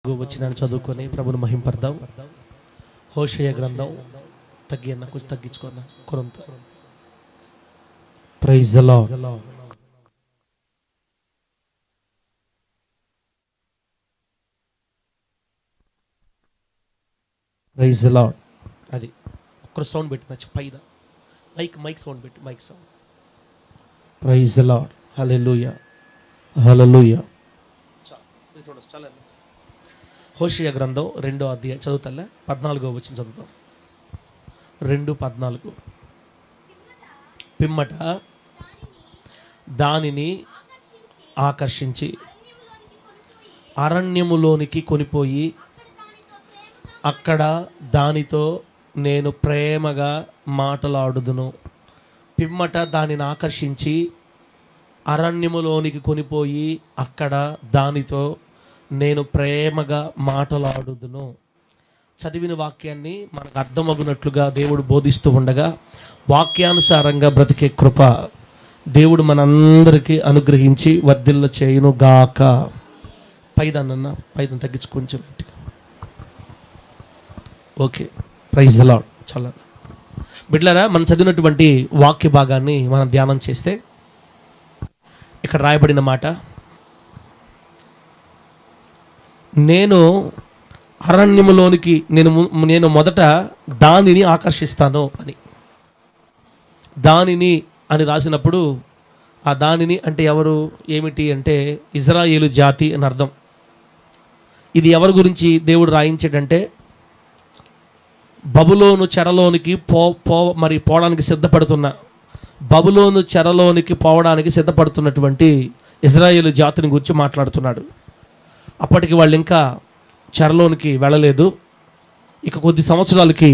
వచ్చినాన్ని చదువుకొని ప్రభుని మహింపడదాం. హోషేయ గ్రంథం తగ్గిన కొంచెం తగ్గించుకున్నా కొరంత. Praise the Lord. Praise the Lord. అది ఒక్క సౌండ్ పెట్టిన పైన మైక్ సౌండ్ పెట్టి mic sound. Praise the Lord. Hallelujah hallelujah. హోషేయ గ్రంథం 2వ అధ్యాయం చదువుతాలే 14వ వచనం చదువుతాం. 2:14. పిమ్మట దానిని ఆకర్షించి అరణ్యములోనికి కొనిపోయి అక్కడ దానితో నేను ప్రేమగా మాటలాడుదును. పిమ్మట దానిని ఆకర్షించి అరణ్యములోనికి కొనిపోయి అక్కడ దానితో నేను ప్రేమగా మాటలాడుదును. చదివిన వాక్యాన్ని మనకు అర్థమగునట్లుగా దేవుడు బోధిస్తూ ఉండగా వాక్యానుసారంగా బ్రతికే కృప దేవుడు మనందరికీ అనుగ్రహించి వర్ధిల్ల చేయును గాక. పైదన్న తగ్గించు కొంచెం. Okay, praise the lord. చాలా బిడ్డలారా, మనం చదివినటువంటి వాక్య భాగాన్ని మనం ధ్యానం చేస్తే ఇక్కడ రాయబడిన మాట, నేను అరణ్యములోనికి నేను మొదట దానిని ఆకర్షిస్తాను అని. దానిని అని రాసినప్పుడు ఆ దానిని అంటే ఎవరు, ఏమిటి అంటే ఇజ్రాయేలు జాతి అని అర్థం. ఇది ఎవరి గురించి దేవుడు రాయించాడంటే బబులోను చెరలోనికి పోవడానికి సిద్ధపడుతున్న బబులోను చెరలోనికి పోవడానికి సిద్ధపడుతున్నటువంటి ఇజ్రాయేలు జాతిని గురించి మాట్లాడుతున్నాడు. అప్పటికి వాళ్ళు ఇంకా చెరలోనికి వెళ్ళలేదు. ఇక కొద్ది సంవత్సరాలకి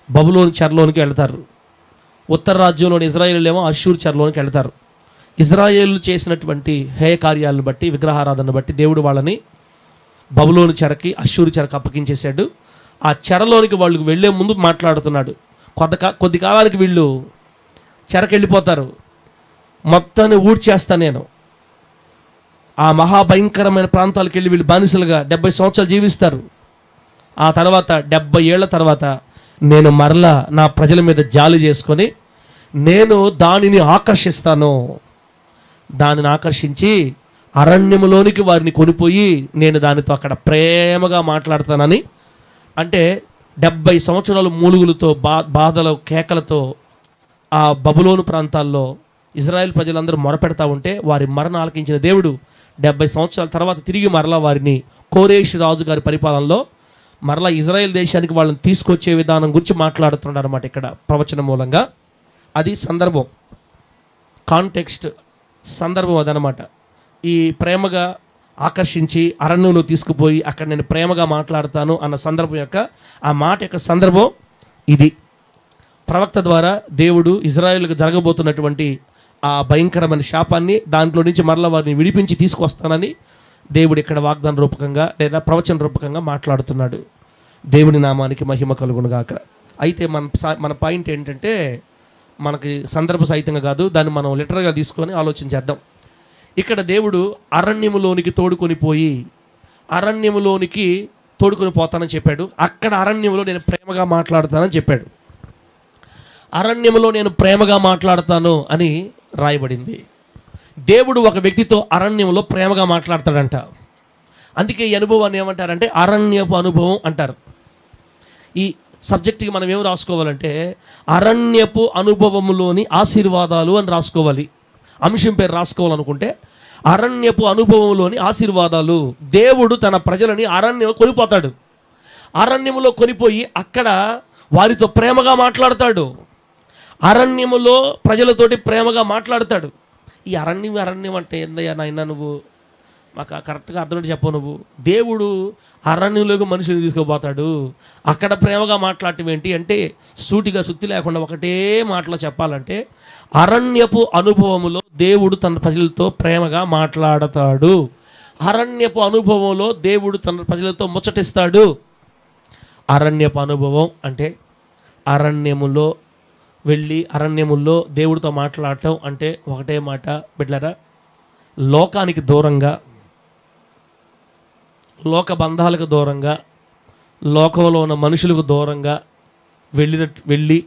బబులోని చెరలోనికి వెళ్తారు. ఉత్తర రాజ్యంలోని ఇజ్రాయేలులేమో అష్షూరు చెరలోనికి వెళ్తారు. ఇజ్రాయేలు చేసినటువంటి హేయ కార్యాలను బట్టి, విగ్రహారాధనను బట్టి దేవుడు వాళ్ళని బబులోని చెరకి, అష్షూరు చెరకు అప్పగించేశాడు. ఆ చెరలోనికి వాళ్ళు వెళ్ళే ముందు మాట్లాడుతున్నాడు, కొద్ది కాలానికి వీళ్ళు చెరకు వెళ్ళిపోతారు, మొత్తాన్ని ఊడ్చేస్తా నేను. ఆ మహాభయంకరమైన ప్రాంతాలకు వెళ్ళి వీళ్ళు బానిసలుగా 70 సంవత్సరాలు జీవిస్తారు. ఆ తర్వాత 70 ఏళ్ల తర్వాత నేను మరలా నా ప్రజల మీద జాలి చేసుకొని నేను దానిని ఆకర్షిస్తాను. దానిని ఆకర్షించి అరణ్యములోనికి వారిని కొనిపోయి నేను దానితో అక్కడ ప్రేమగా మాట్లాడతానని. అంటే 70 సంవత్సరాలు మూలుగులతో బాధల కేకలతో ఆ బబులోను ప్రాంతాల్లో ఇజ్రాయెల్ ప్రజలందరూ మొరపెడతా ఉంటే వారి మరణ ఆలకించిన దేవుడు 70 సంవత్సరాల తర్వాత తిరిగి మరలా వారిని కోరేషు రాజు గారి పరిపాలనలో మరలా ఇజ్రాయెల్ దేశానికి వాళ్ళని తీసుకొచ్చే విధానం గురించి మాట్లాడుతున్నాడు అనమాట ఇక్కడ ప్రవచన మూలంగా. అది సందర్భం, కాంటెక్స్ట్, సందర్భం అదనమాట. ఈ ప్రేమగా ఆకర్షించి అరణ్యంలో తీసుకుపోయి అక్కడ నేను ప్రేమగా మాట్లాడతాను అన్న సందర్భం యొక్క ఆ మాట యొక్క సందర్భం ఇది. ప్రవక్త ద్వారా దేవుడు ఇజ్రాయెల్కి జరగబోతున్నటువంటి ఆ భయంకరమైన శాపాన్ని దాంట్లో నుంచి మరలా వారిని విడిపించి తీసుకొస్తానని దేవుడు ఇక్కడ వాగ్దాన రూపకంగా లేదా ప్రవచన రూపకంగా మాట్లాడుతున్నాడు. దేవుని నామానికి మహిమ కలుగునుగాక. అయితే మన పాయింట్ ఏంటంటే మనకి సందర్భ సహితంగా కాదు, దాన్ని మనం లిటరల్గా తీసుకొని ఆలోచించేద్దాం. ఇక్కడ దేవుడు అరణ్యములోనికి తోడుకొని పోతానని చెప్పాడు. అక్కడ అరణ్యంలో నేను ప్రేమగా మాట్లాడతానని చెప్పాడు. అరణ్యములో నేను ప్రేమగా మాట్లాడతాను అని రాయబడింది. దేవుడు ఒక వ్యక్తితో అరణ్యంలో ప్రేమగా మాట్లాడతాడంట. అందుకే ఈ అనుభవాన్ని ఏమంటారంటే అరణ్యపు అనుభవం అంటారు. ఈ సబ్జెక్ట్కి మనం ఏం రాసుకోవాలంటే అరణ్యపు అనుభవములోని ఆశీర్వాదాలు అని రాసుకోవాలి. అంశం పేరు రాసుకోవాలనుకుంటే అరణ్యపు అనుభవంలోని ఆశీర్వాదాలు. దేవుడు తన ప్రజలని అరణ్యం కొనిపోతాడు. అరణ్యములో కొనిపోయి అక్కడ వారితో ప్రేమగా మాట్లాడతాడు. అరణ్యములో ప్రజలతోటి ప్రేమగా మాట్లాడతాడు. ఈ అరణ్యం అంటే ఏందయ్యా నాయన, నువ్వు మాకు కరెక్ట్గా అర్థం చెప్పవు. నువ్వు దేవుడు అరణ్యంలోకి మనుషుని తీసుకుపోతాడు, అక్కడ ప్రేమగా మాట్లాడటం ఏంటి అంటే సూటిగా సుత్తి లేకుండా ఒకటే మాటలో చెప్పాలంటే అరణ్యపు అనుభవములో దేవుడు తన ప్రజలతో ప్రేమగా మాట్లాడతాడు. అరణ్యపు అనుభవంలో దేవుడు తన ప్రజలతో ముచ్చటిస్తాడు. అరణ్యపు అనుభవం అంటే అరణ్యములో వెళ్ళి అరణ్యముల్లో దేవుడితో మాట్లాడటం అంటే ఒకటే మాట బిడ్డలారా, లోకానికి దూరంగా లోక బంధాలకు దూరంగా, లోకంలో ఉన్న మనుషులకు దూరంగా వెళ్ళి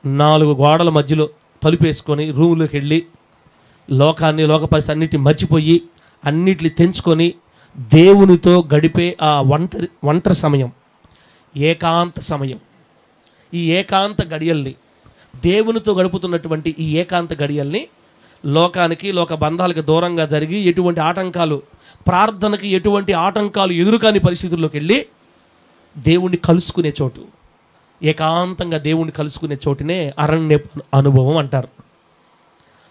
4 గోడల మధ్యలో తలుపేసుకొని రూములోకి వెళ్ళి లోకాన్ని, లోక పరిస్థితి అన్నిటిని మర్చిపోయి అన్నిటిని తెంచుకొని దేవునితో గడిపే ఆ ఒంటరి సమయం, ఏకాంత సమయం, ఈ ఏకాంత గడియల్ని, దేవునితో గడుపుతున్నటువంటి ఈ ఏకాంత గడియల్ని లోకానికి, లోక బంధాలకు దూరంగా జరిగి ఎటువంటి ఆటంకాలు, ప్రార్థనకి ఎటువంటి ఆటంకాలు ఎదురుకాని పరిస్థితుల్లోకి వెళ్ళి దేవుణ్ణి కలుసుకునే చోటు, ఏకాంతంగా దేవుణ్ణి కలుసుకునే చోటునే అరణ్య అనుభవం అంటారు.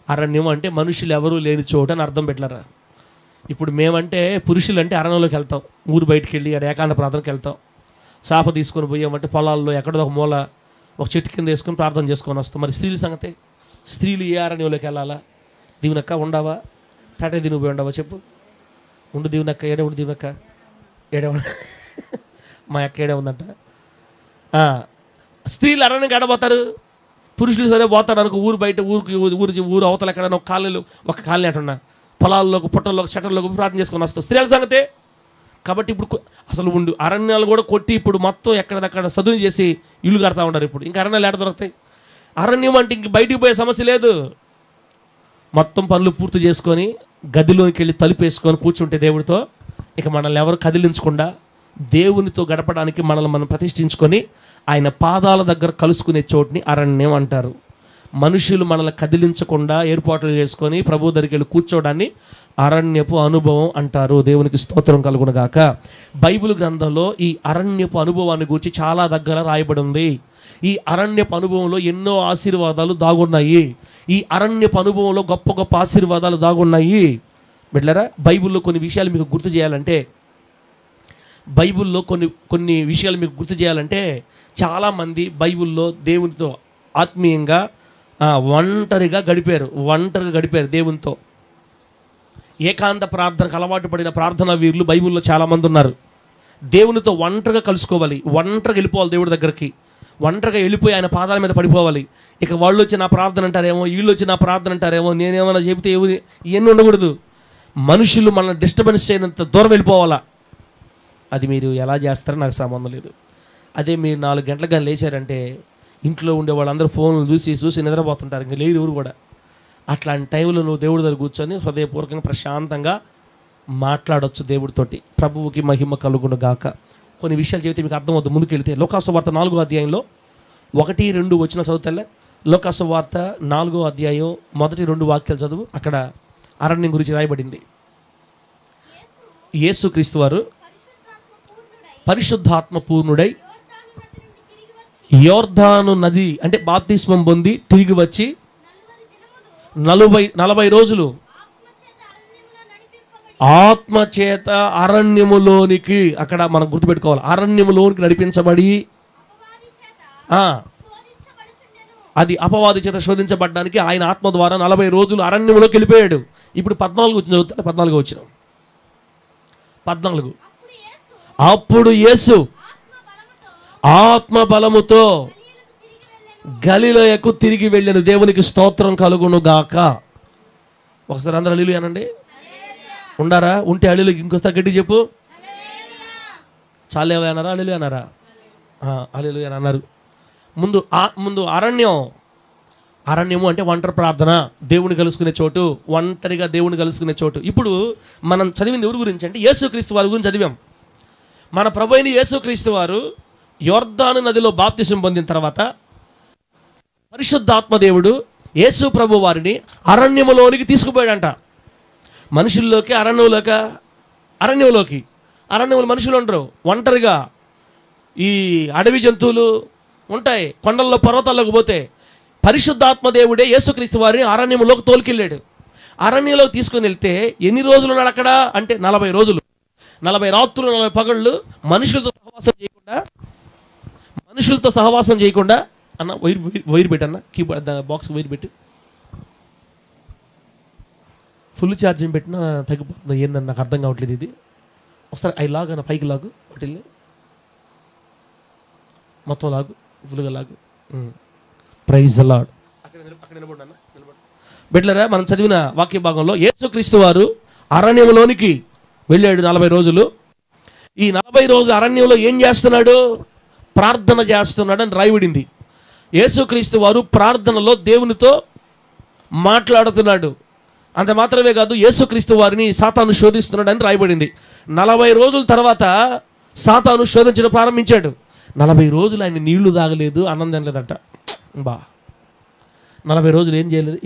అరణ్యం అంటే మనుషులు ఎవరూ లేని చోటు అని అర్థం పెట్టలేరా? ఇప్పుడు మేమంటే పురుషులు అంటే అరణ్యంలోకి వెళ్తాం, ఊరు బయటికి వెళ్ళి అక్కడ ఏకాంత ప్రార్థనకి వెళ్తాం. చాప తీసుకొని పోయామంటే పొలాల్లో ఎక్కడో ఒక మూల ఒక చెట్టు కింద వేసుకొని ప్రార్థన చేసుకొని వస్తాం. మరి స్త్రీల సంగతి, స్త్రీలు ఏ అరణ్యంలోకి వెళ్ళాలా? దీవెనక్క ఉండవా? తాటే దీని పోయి ఉండవా? చెప్పు. ఉండు దీవెనక్క, ఏడే ఉండు దీవెనక్క, ఏడే మా అక్క ఏడే ఉందంట. స్త్రీలు అరణ్యం గడబోతారు, పురుషులు సరే పోతారు అనుకో ఊరు బయట, ఊరు అవతల ఎక్కడైనా ఒక కాలనీ అంటున్నా పొలాల్లోకి, పుట్టల్లోకి, చెట్టల్లోకి ప్రార్థన చేసుకొని వస్తాం. స్త్రీల సంగతే. కాబట్టి ఇప్పుడు అసలు అరణ్యాలు కూడా కొట్టి ఇప్పుడు మొత్తం ఎక్కడదక్కడ చదువు చేసి ఇల్లు కడతా ఉన్నారు. ఇప్పుడు ఇంకా అరణ్యాలు ఎక్కడ దొరుకుతాయి? అరణ్యం అంటే ఇంక బయటికి పోయే సమస్య లేదు. మొత్తం పనులు పూర్తి చేసుకొని గదిలోకి వెళ్ళి తలుపేసుకొని కూర్చుంటే దేవుడితో, ఇక మనల్ని ఎవరు కదిలించకుండా దేవునితో గడపడానికి మనల్ని మనం ప్రతిష్ఠించుకొని ఆయన పాదాల దగ్గర కలుసుకునే చోటుని అరణ్యం అంటారు. మనుషులు మనల్ని కదిలించకుండా ఏర్పాట్లు చేసుకొని ప్రభు దగ్గరికి వెళ్ళి కూర్చోవడాన్ని అరణ్యపు అనుభవం అంటారు. దేవునికి స్తోత్రం కలుగునుగాక. బైబిల్ గ్రంథంలో ఈ అరణ్యపు అనుభవాన్ని గురించి చాలా దగ్గర రాయబడి ఉంది. ఈ అరణ్యపు అనుభవంలో ఎన్నో ఆశీర్వాదాలు దాగున్నాయి. ఈ అరణ్యపు అనుభవంలో గొప్ప గొప్ప ఆశీర్వాదాలు దాగున్నాయి. బిడ్డలారా, బైబిల్లో కొన్ని విషయాలు మీకు గుర్తు చేయాలంటే, కొన్ని విషయాలు మీకు గుర్తు చేయాలంటే చాలామంది బైబిల్లో దేవునితో ఆత్మీయంగా ఒంటరిగా గడిపారు దేవునితో. ఏకాంత ప్రార్థనకు అలవాటు పడిన ప్రార్థనా వీరులు బైబిల్లో చాలామంది ఉన్నారు. దేవునితో ఒంటరిగా కలుసుకోవాలి, ఒంటరిగా వెళ్ళిపోవాలి దేవుడి దగ్గరికి, ఒంటరిగా వెళ్ళిపోయి ఆయన పాదాల మీద పడిపోవాలి. ఇక వాళ్ళు వచ్చి నా ప్రార్థన అంటారేమో, వీళ్ళు వచ్చి నా ప్రార్థన అంటారేమో, నేనేమన్నా చెబితే ఇవన్నీ ఉండకూడదు. మనుషులు మనల్ని డిస్టర్బెన్స్ చేయనంత దూరం వెళ్ళిపోవాలా. అది మీరు ఎలా చేస్తారో నాకు సంబంధం లేదు. అదే మీరు 4 గంటలకు లేచారంటే ఇంట్లో ఉండే వాళ్ళందరూ ఫోన్లు చూసి నిద్రపోతుంటారు, ఇంకా లేదు ఎవరు కూడా. అట్లాంటి టైంలో నువ్వు దేవుడి దగ్గర కూర్చొని హృదయపూర్వకంగా ప్రశాంతంగా మాట్లాడవచ్చు దేవుడితోటి. ప్రభువుకి మహిమ కలుగును గాక. కొన్ని విషయాలు చెబితే మీకు అర్థమవుతుంది. ముందుకు వెళితే లోకాసు వార్త 4వ అధ్యాయంలో 1-2 వచ్చిన చదువుతలే. లోకాసు వార్త 4వ అధ్యాయం 1-2 వాక్యాలు చదువు. అక్కడ అరణ్యం గురించి రాయబడింది. యేసుక్రీస్తు వారు పరిశుద్ధాత్మ పూర్ణుడై యోర్దాను నది అంటే బాప్తిస్మం పొంది తిరిగి వచ్చి 40 రోజులు ఆత్మచేత అరణ్యములోనికి, అక్కడ మనం గుర్తుపెట్టుకోవాలి, అరణ్యములోనికి నడిపించబడి, అది అపవాది చేత శోధించబడ్డానికి ఆయన ఆత్మ ద్వారా 40 రోజులు అరణ్యములోకి వెళ్ళిపోయాడు. ఇప్పుడు 14 వచ్చిన చదువుతా, 14 వచ్చిన 14. అప్పుడు యేసు ఆత్మ బలముతో గలిలయకు తిరిగి వెళ్ళాను. దేవునికి స్తోత్రం కలుగును గాక. ఒకసారి అందరూ హల్లెలూయా అనండి. ఉండారా? ఉంటే హల్లెలూయా ఇంకోసారి గట్టి చెప్పు. చాలేవా అన్నారా? హల్లెలూయా అన్నారా? హల్లెలూయా అన్నారు. ముందు అరణ్యము అంటే ఒంటరి ప్రార్థన, దేవుని కలుసుకునే చోటు, ఒంటరిగా దేవుని కలుసుకునే చోటు. ఇప్పుడు మనం చదివింది ఎవరి గురించి అంటే యేసుక్రీస్తు వారి గురించి చదివాం. మన ప్రభు అయిన యేసుక్రీస్తు వారు యోర్దాను నదిలో బాప్తిసం పొందిన తర్వాత పరిశుద్ధాత్మ దేవుడు యేసు ప్రభు వారిని అరణ్యములోనికి తీసుకుపోయాడంట. మనుషుల్లోకి, అరణ్యంలో మనుషులు ఉండరు, ఒంటరిగా ఈ అడవి జంతువులు ఉంటాయి, కొండల్లో పర్వతాల్లోకి పోతే పరిశుద్ధాత్మ దేవుడే యేసుక్రీస్తు వారిని అరణ్యంలోకి తోలుకెళ్ళాడు. అరణ్యంలోకి తీసుకొని వెళ్తే ఎన్ని రోజులు ఉన్నాడు అక్కడ అంటే 40 రోజులు, 40 రాత్రులు 40 పగళ్ళు మనుషులతో సహవాసం చేయకుండా అన్న వైర్ పెట్టన్న, కీబోర్డ్ బాక్స్ వైర్ పెట్టి ఫుల్ ఛార్జింగ్ పెట్టినా తగ్గిపోతుంది. ఏందని నాకు అర్థం కావట్లేదు. ఇది ఒకసారి లాగు అన్న, పైకి లాగు, ఒకటి మొత్తం లాగు, ఫుల్గా లాగు. Praise the lord. అక్కడ నిలబడి అన్న, బిడ్డలారా, మనం చదివిన వాక్య భాగంలో యేసుక్రీస్తు వారు అరణ్యంలోనికి వెళ్ళాడు 40 రోజులు. ఈ 40 రోజుల అరణ్యంలో ఏం చేస్తున్నాడు? ప్రార్థన చేస్తున్నాడు అని రాయబడింది. యేసుక్రీస్తు వారు ప్రార్థనలో దేవునితో మాట్లాడుతున్నాడు. అంత మాత్రమే కాదు, యేసుక్రీస్తు వారిని సాతాను శోధిస్తున్నాడు అని రాయబడింది. 40 రోజుల తర్వాత సాతాను శోధించడం ప్రారంభించాడు. 40 రోజులు ఆయన నీళ్లు తాగలేదు, అన్నం తినలేదట. 40 రోజులు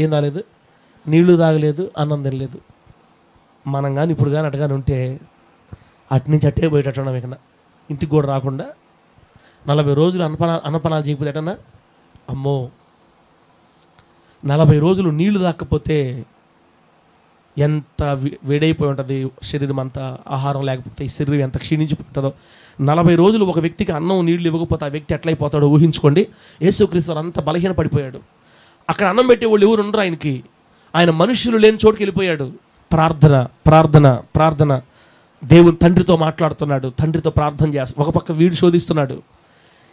ఏం రాలేదు, నీళ్లు తాగలేదు, అన్నం తినలేదు. మనం కానీ ఇప్పుడు కానీ అటుగాని ఉంటే అటు నుంచి అట్టే పోయేటట్టున్నాం. ఇక ఇంటికి కూడా రాకుండా 40 రోజులు అన్నపనాలు చేయకపోతేటన్నా, అమ్మో 40 రోజులు నీళ్లు తాకపోతే ఎంత వేడైపోయి ఉంటుంది శరీరం అంతా. ఆహారం లేకపోతే ఈ శరీరం ఎంత క్షీణించిపోయి ఉంటుందో. 40 రోజులు ఒక వ్యక్తికి అన్నం నీళ్లు ఇవ్వకపోతే ఆ వ్యక్తి ఎట్లయిపోతాడో ఊహించుకోండి. యేసుక్రీస్తు అంత బలహీన పడిపోయాడు. అక్కడ అన్నం పెట్టే వాళ్ళు ఎవరు ఉండరు ఆయనకి. ఆయన మనుషులు లేని చోటుకి వెళ్ళిపోయాడు. ప్రార్థన ప్రార్థన ప్రార్థన. దేవుని తండ్రితో మాట్లాడుతున్నాడు, తండ్రితో ప్రార్థన చేస్తాడు. ఒక పక్క వీడు శోధిస్తున్నాడు.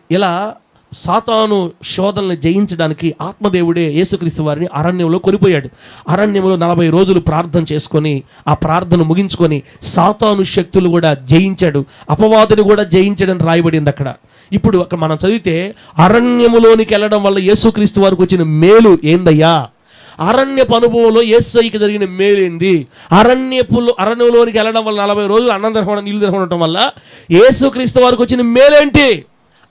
ఇలా సాతాను శోధనని జయించడానికి ఆత్మదేవుడే యేసుక్రీస్తు వారిని అరణ్యంలో కొనిపోయాడు. అరణ్యంలో 40 రోజులు ప్రార్థన చేసుకొని ఆ ప్రార్థన ముగించుకొని సాతాను శక్తులు కూడా జయించాడు, అపవాదుని కూడా జయించాడని రాయబడింది అక్కడ. ఇప్పుడు అక్కడ మనం చదివితే అరణ్యములోనికి వెళ్ళడం వల్ల యేసుక్రీస్తు వారికి వచ్చిన మేలు ఏందయ్యా? అరణ్యపు అనుభవంలో యేసయ్యకి జరిగిన మేలేంది? అరణ్యంలోనికి వెళ్ళడం వల్ల 40 రోజులు అన్నం తినకుండా నీళ్ళు తినకుండా ఉండటం వల్ల యేసుక్రీస్తు వారికి వచ్చిన మేలేంటి?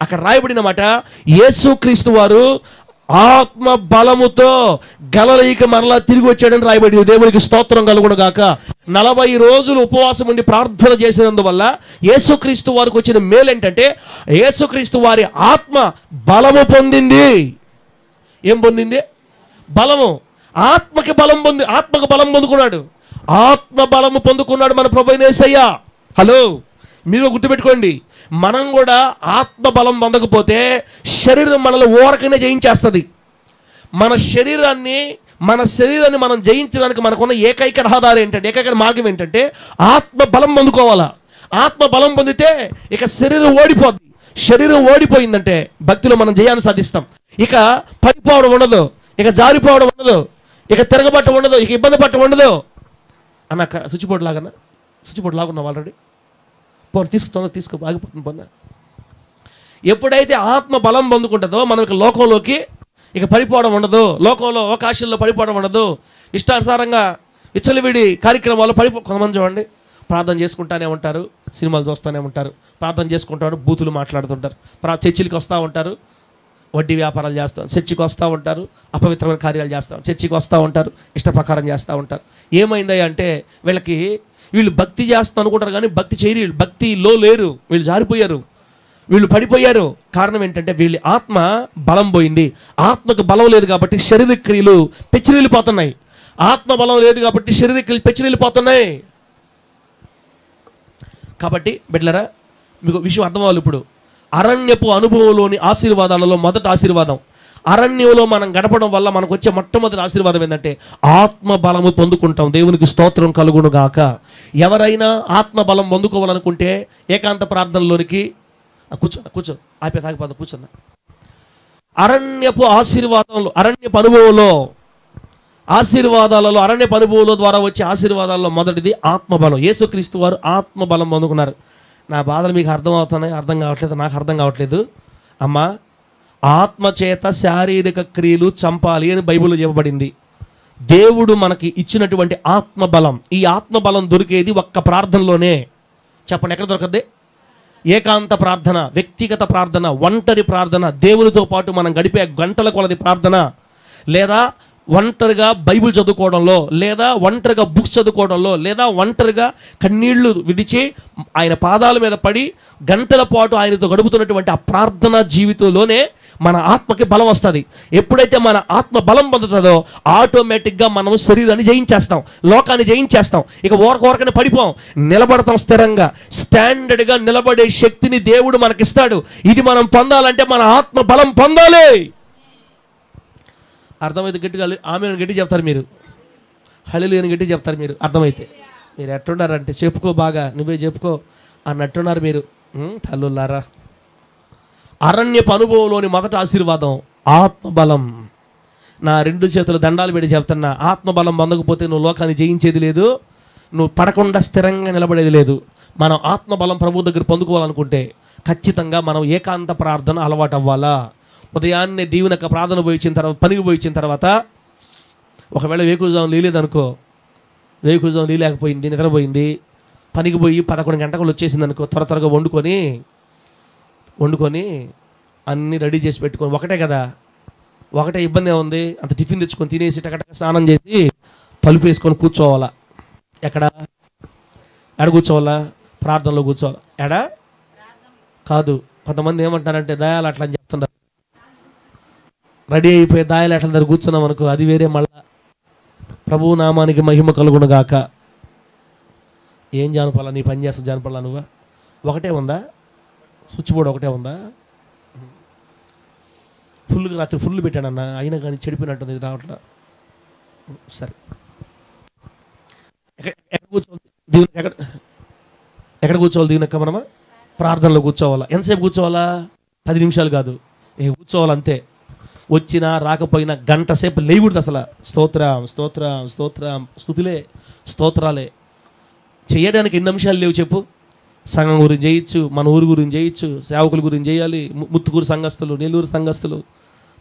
అక్కడ రాయబడిన మాట, యేసుక్రీస్తు వారు ఆత్మ బలముతో గలిలయకి మరలా తిరిగి వచ్చాడని రాయబడి. దేవునికి స్తోత్రం కలుగును గాక. 40 రోజులు ఉపవాసం ఉండి ప్రార్థన చేసినందువల్ల యేసుక్రీస్తు వారికి వచ్చిన మేలు ఏంటంటే, యేసుక్రీస్తు వారి ఆత్మ బలము పొందింది. ఏం పొందింది? బలము. ఆత్మకి బలం పొందుకున్నాడు. ఆత్మ బలము పొందుకున్నాడు మన ప్రభువైన యేసయ్య. హలో, మీరు గుర్తుపెట్టుకోండి, మనం కూడా ఆత్మ బలం పొందకపోతే శరీరం మనల్ని ఓరకనే జయించేస్తుంది. మన శరీరాన్ని మనం జయించడానికి మనకున్న ఏకైక రహదారి ఏంటంటే, ఏకైక మార్గం ఏంటంటే ఆత్మ బలం పొందుకోవాలా. ఆత్మ బలం పొందితే ఇక శరీరం ఓడిపోద్ది. శరీరం ఓడిపోయిందంటే భక్తిలో మనం జయాన్ని సాధిస్తాం. ఇక పడిపోవడం ఉండదు, ఇక జారిపోవడం ఉండదు, ఇక తిరగబట్ట ఉండదు, ఇక ఇబ్బంది పట్ట ఉండదు. అన్న స్విచ్ బోర్డు లాగున్నావు ఆల్రెడీ. తీసుకో ఆగిపోతుంది పొంద. ఎప్పుడైతే ఆత్మ బలం పొందుకుంటుందో మనం ఇక లోకంలోకి ఇక పడిపోవడం ఉండదు. లోకంలో అవకాశాల్లో పడిపోవడం ఉండదు. ఇష్టానుసారంగా విచ్చలవిడి కార్యక్రమాలు కొంతమంది చూడండి, ప్రార్థన చేసుకుంటానే ఉంటారు, సినిమాలు చూస్తూనే ఉంటారు, ప్రార్థన చేసుకుంటారు, బూతులు మాట్లాడుతుంటారు, చర్చిలకు వస్తూ ఉంటారు, వడ్డీ వ్యాపారాలు చేస్తాం, చర్చికి వస్తూ ఉంటారు, అపవిత్రమైన కార్యాలు చేస్తాం, చర్చికి వస్తూ ఉంటారు, ఇష్ట ప్రకారం చేస్తూ ఉంటారు. ఏమైంది అంటే వీళ్ళు భక్తి చేస్తాం అనుకుంటారు కానీ భక్తి చేయరు. వీళ్ళు భక్తిలో లేరు, వీళ్ళు జారిపోయారు, వీళ్ళు పడిపోయారు. కారణం ఏంటంటే వీళ్ళ ఆత్మ బలం పోయింది. ఆత్మకు బలం లేదు కాబట్టి శరీర క్రియలు పెచ్చిరిల్లిపోతున్నాయి. ఆత్మ బలం లేదు కాబట్టి శరీర క్రియలు పెచ్చిరిల్లిపోతున్నాయి. కాబట్టి బిడ్డలారా, మీకు విషయం అర్థం అవ్వాలి. ఇప్పుడు అరణ్యపు అనుభవంలోని ఆశీర్వాదాలలో మొదటి ఆశీర్వాదం, అరణ్యంలో మనం గడపడం వల్ల మనకు వచ్చే మొట్టమొదటి ఆశీర్వాదం ఏంటంటే ఆత్మ బలము పొందుకుంటాం. దేవునికి స్తోత్రం కలుగును గాక. ఎవరైనా ఆత్మ బలం పొందుకోవాలనుకుంటే ఏకాంత ప్రార్థనలోనికి కూర్చో తాగిపోతా కూర్చున్నా. అరణ్యపు అనుభవంలో ద్వారా వచ్చే ఆశీర్వాదాలలో మొదటిది ఆత్మబలం. యేసుక్రీస్తు వారు ఆత్మబలం పొందుకున్నారు. నా బాధలు మీకు అర్థం కావట్లేదు, నాకు అర్థం కావట్లేదు. అమ్మా, ఆత్మచేత శారీరక క్రియలు చంపాలి అని బైబిల్లో చెప్పబడింది. దేవుడు మనకి ఇచ్చినటువంటి ఆత్మబలం, ఈ ఆత్మబలం దొరికేది ఒక్క ప్రార్థనలోనే. చెప్పండి, ఎక్కడ దొరకద్ది? ఏకాంత ప్రార్థన, వ్యక్తిగత ప్రార్థన, ఒంటరి ప్రార్థన, దేవునితో పాటు మనం గడిపే గంటల కొలది ప్రార్థన, లేదా ఒంటరిగా బైబిల్ చదువుకోవడంలో, లేదా ఒంటరిగా బుక్స్ చదువుకోవడంలో, లేదా ఒంటరిగా కన్నీళ్లు విడిచి ఆయన పాదాల మీద పడి గంటల పాటు ఆయనతో గడుపుతున్నటువంటి ఆ ప్రార్థనా జీవితంలోనే మన ఆత్మకి బలం వస్తుంది. ఎప్పుడైతే మన ఆత్మ బలం పొందుతుందో ఆటోమేటిక్గా మనం శరీరాన్ని జయించేస్తాం, లోకాన్ని జయించేస్తాం. ఇక ఓరకనే పడిపోం, నిలబడతాం. స్థిరంగా స్టాండర్డ్గా నిలబడే శక్తిని దేవుడు మనకిస్తాడు. ఇది మనం పొందాలంటే మన ఆత్మ బలం పొందాలి. అర్థమైతే గట్టిగా ఆమెను గట్టి చెప్తారు మీరు, హల్లెలూయా గట్టి చెప్తారు మీరు. అర్థమైతే మీరు ఎట్టున్నారంటే చెప్పుకో, బాగా నువ్వే చెప్పుకో అన్నట్టున్నారు మీరు. తల్లులారా, అరణ్యపు అనుభవంలోని మొదటి ఆశీర్వాదం ఆత్మబలం. నా 2 చేతులు దండాలు పెట్టి చెప్తున్నా, ఆత్మబలం పొందకపోతే నువ్వు లోకాన్ని జయించేది లేదు, నువ్వు పడకుండా స్థిరంగా నిలబడేది లేదు. మనం ఆత్మబలం ప్రభు దగ్గర పొందుకోవాలనుకుంటే ఖచ్చితంగా మనం ఏకాంత ప్రార్థన అలవాటు అవ్వాలా. ఉదయాన్నే దీవెనక ప్రార్థన పోయించిన తర్వాత, పనికి పోయించిన తర్వాత ఒకవేళ వేకుజాము లేలేదనుకో, వేకుజాము లేకపోయింది, నిద్రపోయింది, పనికి పోయి 11 గంటలకు వచ్చేసింది అనుకో, త్వరగా వండుకొని అన్నీ రెడీ చేసి పెట్టుకొని, ఒకటే కదా, ఒకటే ఇబ్బంది ఏముంది, అంత టిఫిన్ తెచ్చుకొని తినేసి టకటక స్నానం చేసి తలుపు వేసుకొని కూర్చోవాలా. ఎక్కడ కూర్చోవాలా? ప్రార్థనలో కూర్చోవాలి. కాదు, కొంతమంది ఏమంటారంటే దయాలు అట్లా అని చెప్తున్నారు. రెడీ అయిపోయి దాయాలు అట్ల దగ్గర కూర్చున్నాం అనుకో, అది వేరే. మళ్ళా ప్రభువు నామానికి మహిమ కలుగును గాక. ఏం జానపాలా? నీ పని చేస్తా జానపాలా నువ్వా? ఒకటే ఉందా? స్విచ్ బోర్డు ఒకటే ఉందా? రాత్రి ఫుల్ పెట్టానన్న, అయినా కానీ చెడిపోయినట్టుంది, ఇది రావట్లా. సరే, ఎక్కడ కూర్చోవాలి దీని? ఎక్కడ కూర్చోవాలి దీనక్క? మనమా ప్రార్థనలో కూర్చోవాలా. ఎంతసేపు కూర్చోవాలా? 10 నిమిషాలు కాదు, కూర్చోవాలంతే. వచ్చినా రాకపోయినా గంట సేపు లేయకూడదు అసలు. స్తోత్రం స్తుతులే, స్తోత్రాలే. చేయడానికి ఎన్ని అంశాలు లేవు చెప్పు? సంఘం గురించి చేయొచ్చు, మన ఊరు గురించి చేయొచ్చు, సేవకుల గురించి చేయాలి, ముత్తుకూరు సంఘస్థులు, నెల్లూరు సంఘస్థులు,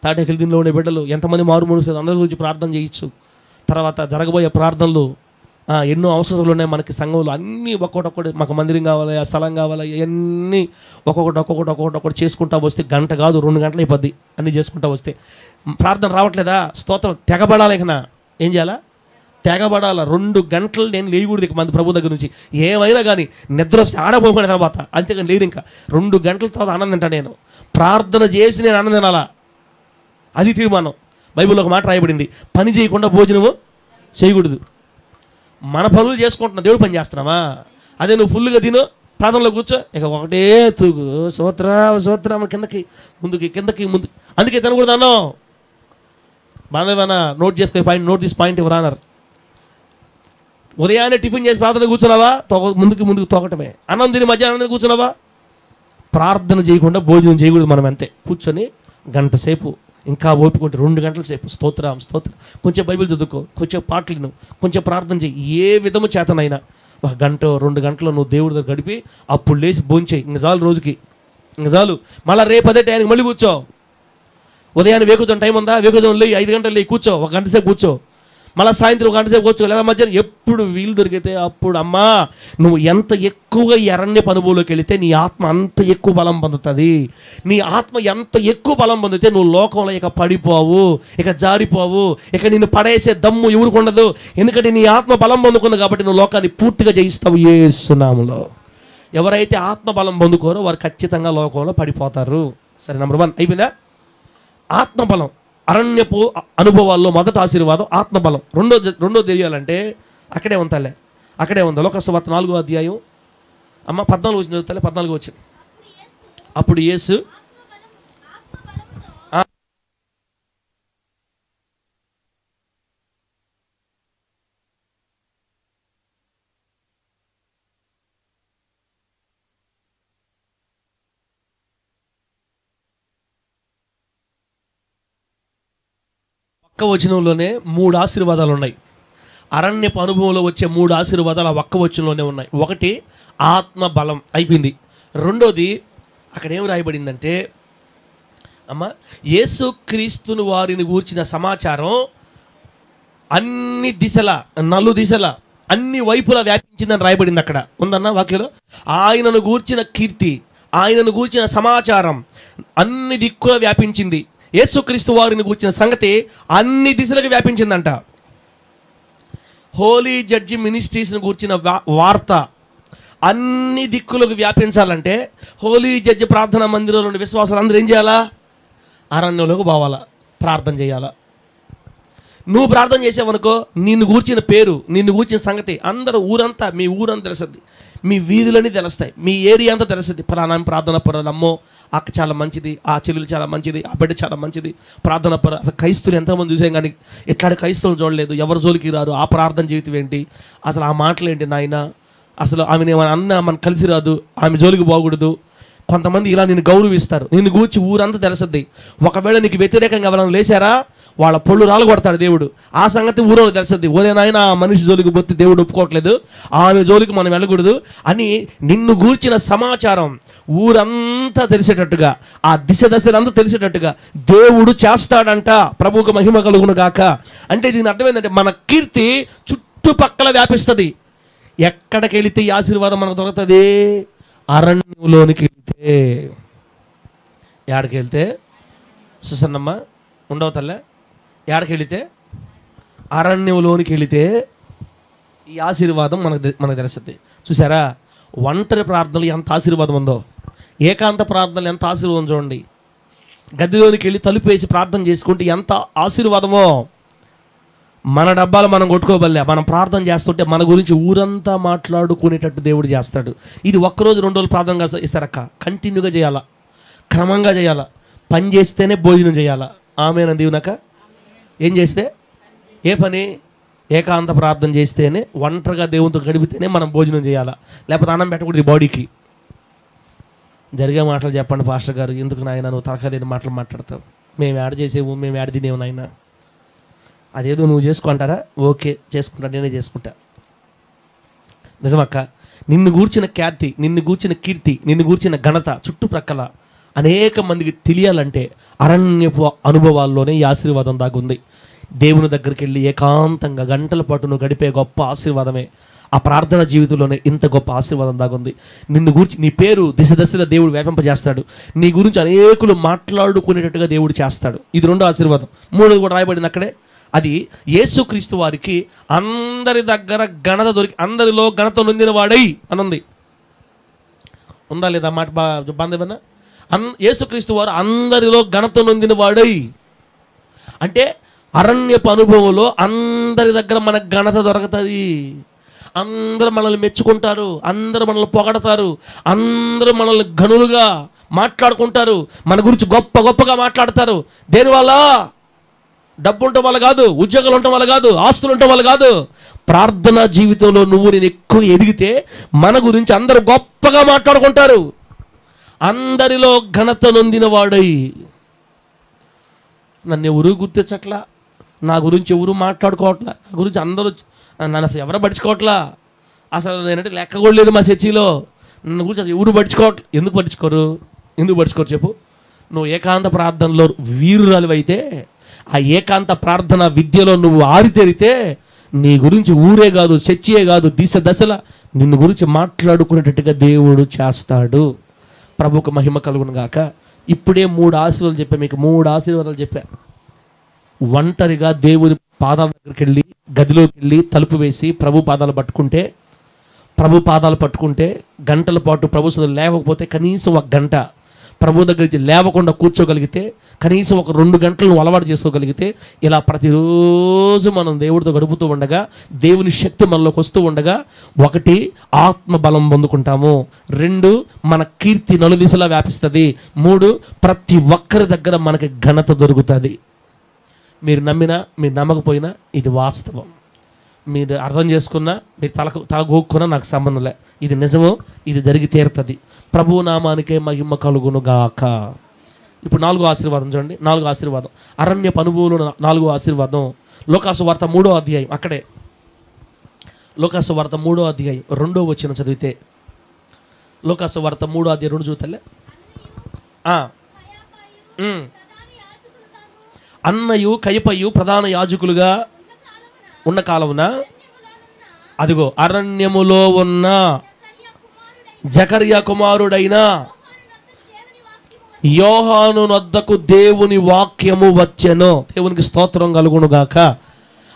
తాటేకల దీనిలో ఉండే బిడ్డలు, ఎంతమంది మారు మనసు, అందరి గురించి ప్రార్థన చేయొచ్చు. తర్వాత జరగబోయే ప్రార్థనలు, ఎన్నో అవసరాలు ఉన్నాయి మనకి సంఘంలో. అన్నీ ఒక్కొక్కటి, మాకు మందిరం కావాలి, ఆ స్థలం కావాలి, ఇవన్నీ ఒక్కొక్కటి చేసుకుంటా వస్తే గంట కాదు 2 గంటలు అయిపోద్ది. అన్నీ చేసుకుంటా వస్తే ప్రార్థన రావట్లేదా? స్తోత్రం తెగబడాలి. ఇక ఏం చేయాలా? తెగబడాల. 2 గంటలు నేను లేయకూడదు ఇక మంది ప్రభు దగ్గర నుంచి. ఏమైనా కానీ నిద్ర వస్తే ఆడపోకునే తర్వాత, అంతేగాని లేరు. ఇంకా 2 గంటల తర్వాత ఆనందం తింటా. నేను ప్రార్థన చేసి నేను ఆనందం తినాలా, అది తీర్మానం. బైబిల్లో ఒక మాట రాయబడింది, పని చేయకుండా భోజనము చేయకూడదు. మన పనులు చేసుకుంటున్నా, దేవుడు పని చేస్తున్నావా? అదే నువ్వు ఫుల్గా తిను, ప్రార్థనలో కూర్చో, ఇక ఒకటే తూగు, సోత్రం కిందకి ముందుకి. అందుకే తినకూడదు అన్నావు. బాగా నోట్ చేసుకో పాయింట్, నోట్ దిస్ పాయింట్ ఎవరు అన్నారు. ఉదయాన్నే టిఫిన్ చేసి ప్రార్థన కూర్చున్నావా? ముందుకు తోకటమే. అన్నం తిని మధ్యాహ్నం కూర్చున్నావా? ప్రార్థన చేయకుండా భోజనం చేయకూడదు. మనం అంతే కూర్చొని గంట సేపు, ఇంకా ఓపుకుంటే 2 గంటల సేపు స్తోత్రం. కొంచెం బైబిల్ చదువుకో, కొంచెం పాటలు నువ్వు, కొంచెం ప్రార్థన చేయి. ఏ విధము చేతనైనా 1 గంట 2 గంటలు నువ్వు దేవుడి దగ్గర గడిపి అప్పుడు లేచి భోంచేయి. ఇంక చాలు, రోజుకి ఇంక చాలు. మళ్ళీ రేపు అదే టైంకి మళ్ళీ కూర్చో. ఉదయాన్నే వేకుజాము టైం ఉందా? వేకుజాము లేయి, 5 గంటలు లేయి కూర్చో, 1 గంట సేపు కూర్చో. మళ్ళీ సాయంత్రం 1 గంట సేపు కూర్చో, లేదా మధ్యాహ్నం ఎప్పుడు వీలు దొరికితే అప్పుడు. అమ్మా, నువ్వు ఎంత ఎక్కువగా ఎరణ్య అనుభవంలోకి వెళితే నీ ఆత్మ అంత ఎక్కువ బలం పొందుతుంది. నీ ఆత్మ ఎంత ఎక్కువ బలం పొందితే నువ్వు లోకంలో ఇక పడిపోవు, ఇక జారిపోవు, ఇక నిన్ను పడేసే దమ్ము ఎవరికి ఉండదు. ఎందుకంటే నీ ఆత్మ బలం పొందుకుంది కాబట్టి నువ్వు లోకాన్ని పూర్తిగా జయిస్తావు యేసు నామములో. ఎవరైతే ఆత్మ బలం పొందుకోరో వారు ఖచ్చితంగా లోకంలో పడిపోతారు. సరే, నెంబర్ 1 అయిపోయిందా? ఆత్మబలం. అరణ్యపు అనుభవాల్లో మొదటి ఆశీర్వాదం ఆత్మబలం. రెండో తెలియాలంటే అక్కడే ఉంతాలే, అక్కడే ఉందా. లోకసువార్త 4వ అధ్యాయం అమ్మ 14 వచ్చిన చదువుతాలే. 14 వచ్చింది. అప్పుడు యేసు ఒక్క వచనంలోనే 3 ఆశీర్వాదాలు ఉన్నాయి. అరణ్యపు అనుభవంలో వచ్చే 3 ఆశీర్వాదాలు ఆ ఒక్క వచనంలోనే ఉన్నాయి. ఒకటి ఆత్మ బలం అయిపోయింది. రెండోది అక్కడ ఏం రాయబడిందంటే అమ్మ, యేసుక్రీస్తుని వారిని గూర్చిన సమాచారం అన్ని దిశల, నలుదిశల, అన్ని వైపులా వ్యాపించిందని రాయబడింది. అక్కడ ఉందన్న వాక్యంలో. ఆయనను గూర్చిన కీర్తి, ఆయనను గూర్చిన సమాచారం అన్ని దిక్కులా వ్యాపించింది. యేసుక్రీస్తు వారిని గూర్చిన సంగతి అన్ని దిశలకు వ్యాపించిందంట. హోలీ జడ్జి మినిస్ట్రీస్ని గూర్చిన వార్త అన్ని దిక్కులకు వ్యాపించాలంటే హోలీ జడ్జి ప్రార్థనా మందిరంలో ఉండే విశ్వాసాలు అందరూ ఏం చేయాలా? అరణ్యంలోకి పోవాలా, ప్రార్థన చేయాలా. నువ్వు ప్రార్థన చేసావనుకో, నిన్ను గూర్చిన పేరు, నిన్ను గూర్చిన సంగతి అందరూ ఊరంతా, మీ ఊరంతా తెలుస్తుంది, మీ వీధులన్నీ తెలుస్తాయి, మీ ఏరియా అంతా తెలుస్తుంది. ఫలానా ప్రార్థన పరాలు, అమ్మో అక్క చాలా మంచిది, ఆ చెల్లెలు చాలా మంచిది, ఆ బిడ్డ చాలా మంచిది, ప్రార్థన పర. అసలు క్రైస్తువులు ఎంతోమంది చూసాం కానీ ఇట్లాంటి క్రైస్తవులు చూడలేదు. ఎవరి జోలికి రారు. ఆ ప్రార్థన జీవితం ఏంటి, అసలు ఆ మాటలు ఏంటి నాయన, అసలు ఆమెను ఏమైనా అన్న మన కలిసి రాదు, ఆమె జోలికి పోకూడదు. కొంతమంది ఇలా నిన్ను గౌరవిస్తారు, నిన్ను గూర్చి ఊరంతా తెలుస్తుంది. ఒకవేళ నీకు వ్యతిరేకంగా ఎవరైనా లేచారా, వాళ్ళ పొళ్ళు రాళ్ళు కొడతాడు దేవుడు. ఆ సంగతి ఊరో తెలుస్తుంది. ఓరే నాయన, ఆ మనిషి జోలికి పోతే దేవుడు ఒప్పుకోవట్లేదు, ఆమె జోలికి మనం వెళ్ళకూడదు అని నిన్ను గూర్చిన సమాచారం ఊరంతా తెలిసేటట్టుగా, ఆ దశలంతా తెలిసేటట్టుగా దేవుడు చేస్తాడంట. ప్రభువుకు మహిమ కలుగును గాక. అంటే దీని అర్థం ఏంటంటే మన కీర్తి చుట్టుపక్కల వ్యాపిస్తుంది. ఎక్కడికి వెళితే ఈ ఆశీర్వాదం మనకు దొరుకుతుంది? అరణ్యంలోనికి వెళితే. ఏడకి వెళ్తే సుసన్నమ్మ ఉండవు తల్లే, ఏడకి వెళితే అరణ్యంలోనికి వెళితే ఈ ఆశీర్వాదం మనకు తెలుస్తుంది. చూసారా, ఒంటరి ప్రార్థనలు ఎంత ఆశీర్వాదం ఉందో, ఏకాంత ప్రార్థనలు ఎంత ఆశీర్వాదం చూడండి. గదిలోనికి వెళ్ళి తలుపు వేసి ప్రార్థన చేసుకుంటే ఎంత ఆశీర్వాదమో. మన డబ్బాలు మనం కొట్టుకోబల్లే, మనం ప్రార్థన చేస్తుంటే మన గురించి ఊరంతా మాట్లాడుకునేటట్టు దేవుడు చేస్తాడు. ఇది ఒక్కరోజు 2 రోజులు ప్రార్థనగా ఇస్తారక్క. కంటిన్యూగా చేయాలా, క్రమంగా చేయాలా. పని చేస్తేనే భోజనం చేయాలా. ఆమేనా దీవునక? ఏం చేస్తే ఏ పని? ఏకాంత ప్రార్థన చేస్తేనే, ఒంటరిగా దేవునితో గడిపితేనే మనం భోజనం చేయాలా. లేకపోతే అన్నం పెట్టకూడదు ఈ బాడీకి. జరిగే మాటలు చెప్పండి పాస్టర్ గారు, ఎందుకు నాయన నువ్వు తలకాయ లేని మాటలు మాట్లాడతావు? మేము యాడ్ చేసేవు, మేము యాడ్ తినేవు నాయన. అదేదో నువ్వు చేసుకుంటారా? ఓకే చేసుకుంటా, నేనే చేసుకుంటా. నిజమక్క, నిన్ను గూర్చిన ఖ్యాతి, నిన్ను గూర్చిన కీర్తి, నిన్ను గూర్చిన ఘనత చుట్టుప్రక్కల అనేక మందికి తెలియాలంటే అరణ్యపు అనుభవాల్లోనే ఈ ఆశీర్వాదం దాగుంది. దేవుని దగ్గరికి వెళ్ళి ఏకాంతంగా గంటల పాటు నువ్వు గడిపే గొప్ప ఆశీర్వాదమే ఆ ప్రార్థన జీవితంలోనే ఇంత గొప్ప ఆశీర్వాదం దాగుంది. నిన్ను గురించి, నీ పేరు దశలో దేవుడు వ్యాపింపజేస్తాడు. నీ గురించి అనేకులు మాట్లాడుకునేటట్టుగా దేవుడు చేస్తాడు. ఇది 2వ ఆశీర్వాదం. 3ది కూడా రాయబడింది అక్కడే. అది యేసుక్రీస్తు వారికి అందరి దగ్గర ఘనత దొరికి, అందరిలో ఘనత నొందిన వాడై అనుంది. ఉందా లేదా మాట? బాంధవన్నా, యేసుక్రీస్తు వారు అందరిలో ఘనత నొందిన వాడై అంటే అరణ్యపు అనుభవంలో అందరి దగ్గర మనకు ఘనత దొరుకుతుంది. అందరూ మనల్ని మెచ్చుకుంటారు, అందరూ మనల్ని పొగడతారు, అందరూ మనల్ని ఘనులుగా మాట్లాడుకుంటారు, మన గురించి గొప్పగా మాట్లాడతారు. దేనివల్ల? డబ్బు ఉండటం వల్ల కాదు, ఉద్యోగాలు ఉండటం వల్ల కాదు, ఆస్తులు ఉండటం వల్ల కాదు. ప్రార్థనా జీవితంలో నేను ఎక్కువ ఎదిగితే మన గురించి అందరూ గొప్పగా మాట్లాడుకుంటారు. అందరిలో ఘనత నొందిన వాడై. నన్ను ఎవరు గుర్తించట్లా, నా గురించి ఎవరు మాట్లాడుకోవట్లా, నా గురించి అందరూ నన్ను అసలు ఎవరు పట్టించుకోవట్లా, అసలు నేనంటే లెక్క కూడా లేదు మా చర్చిలో, నన్ను గురించి అసలు ఎవరు పట్టించుకోవట్లేదు. ఎందుకు పట్టించుకోరు చెప్పు? నువ్వు ఏకాంత ప్రార్థనలో వీరురాలు అయితే, ఆ ఏకాంత ప్రార్థన విద్యలో నువ్వు ఆరితేరితే నీ గురించి ఊరే కాదు, చర్చియే కాదు, దశల నిన్ను గురించి మాట్లాడుకునేటట్టుగా దేవుడు చేస్తాడు. ప్రభువుకు మహిమ కలుగును గాక. ఇప్పుడే 3 ఆశీర్వాదాలు చెప్పా మీకు, 3 ఆశీర్వాదాలు చెప్పా. ఒంటరిగా దేవుని పాదాల దగ్గరికి వెళ్ళి, గదిలోకి వెళ్ళి తలుపు వేసి ప్రభు పాదాలు పట్టుకుంటే గంటల పాటు ప్రభు సన్నిధిలో లేవకపోతే కనీసం 1 గంట ప్రభు దగ్గర లేవకుండా కూర్చోగలిగితే, కనీసం 2 గంటలు నువ్వు అలవాటు చేసుకోగలిగితే, ఇలా ప్రతిరోజు మనం దేవుడితో గడుపుతూ ఉండగా, దేవుని శక్తి మనలోకి వస్తూ ఉండగా, 1 ఆత్మబలం పొందుకుంటాము, 2 మన కీర్తి నలుదిశలా వ్యాపిస్తుంది, 3 ప్రతి ఒక్కరి దగ్గర మనకి ఘనత దొరుకుతుంది. మీరు నమ్మినా మీరు నమ్మకపోయినా ఇది వాస్తవం. మీరు అర్థం చేసుకున్నా, మీరు తల గోక్కున్నా నాకు సంబంధం లే. ఇది నిజమో, ఇది జరిగి తీరుతుంది. ప్రభు నామానికే మహిమ కలుగును గాక. ఇప్పుడు 4వ ఆశీర్వాదం చూడండి. 4వ ఆశీర్వాదం అరణ్యపు అనుభవంలో 4వ ఆశీర్వాదం లోకాసు వార్త 3వ అధ్యాయం. అక్కడే లోకాసు వార్త 3వ అధ్యాయం 2వ వచనం చదివితే, లోకాసు వార్త 3వ అధ్యాయం 2 చూతలే. అన్నయు కయపయు ప్రధాన యాజకులుగా ఉన్న కాలమున అదిగో అరణ్యములో ఉన్న జకర్యా కుమారుడైన యోహాను నొద్దకు దేవుని వాక్యము వచ్చెను. దేవునికి స్తోత్రం కలుగును గాక.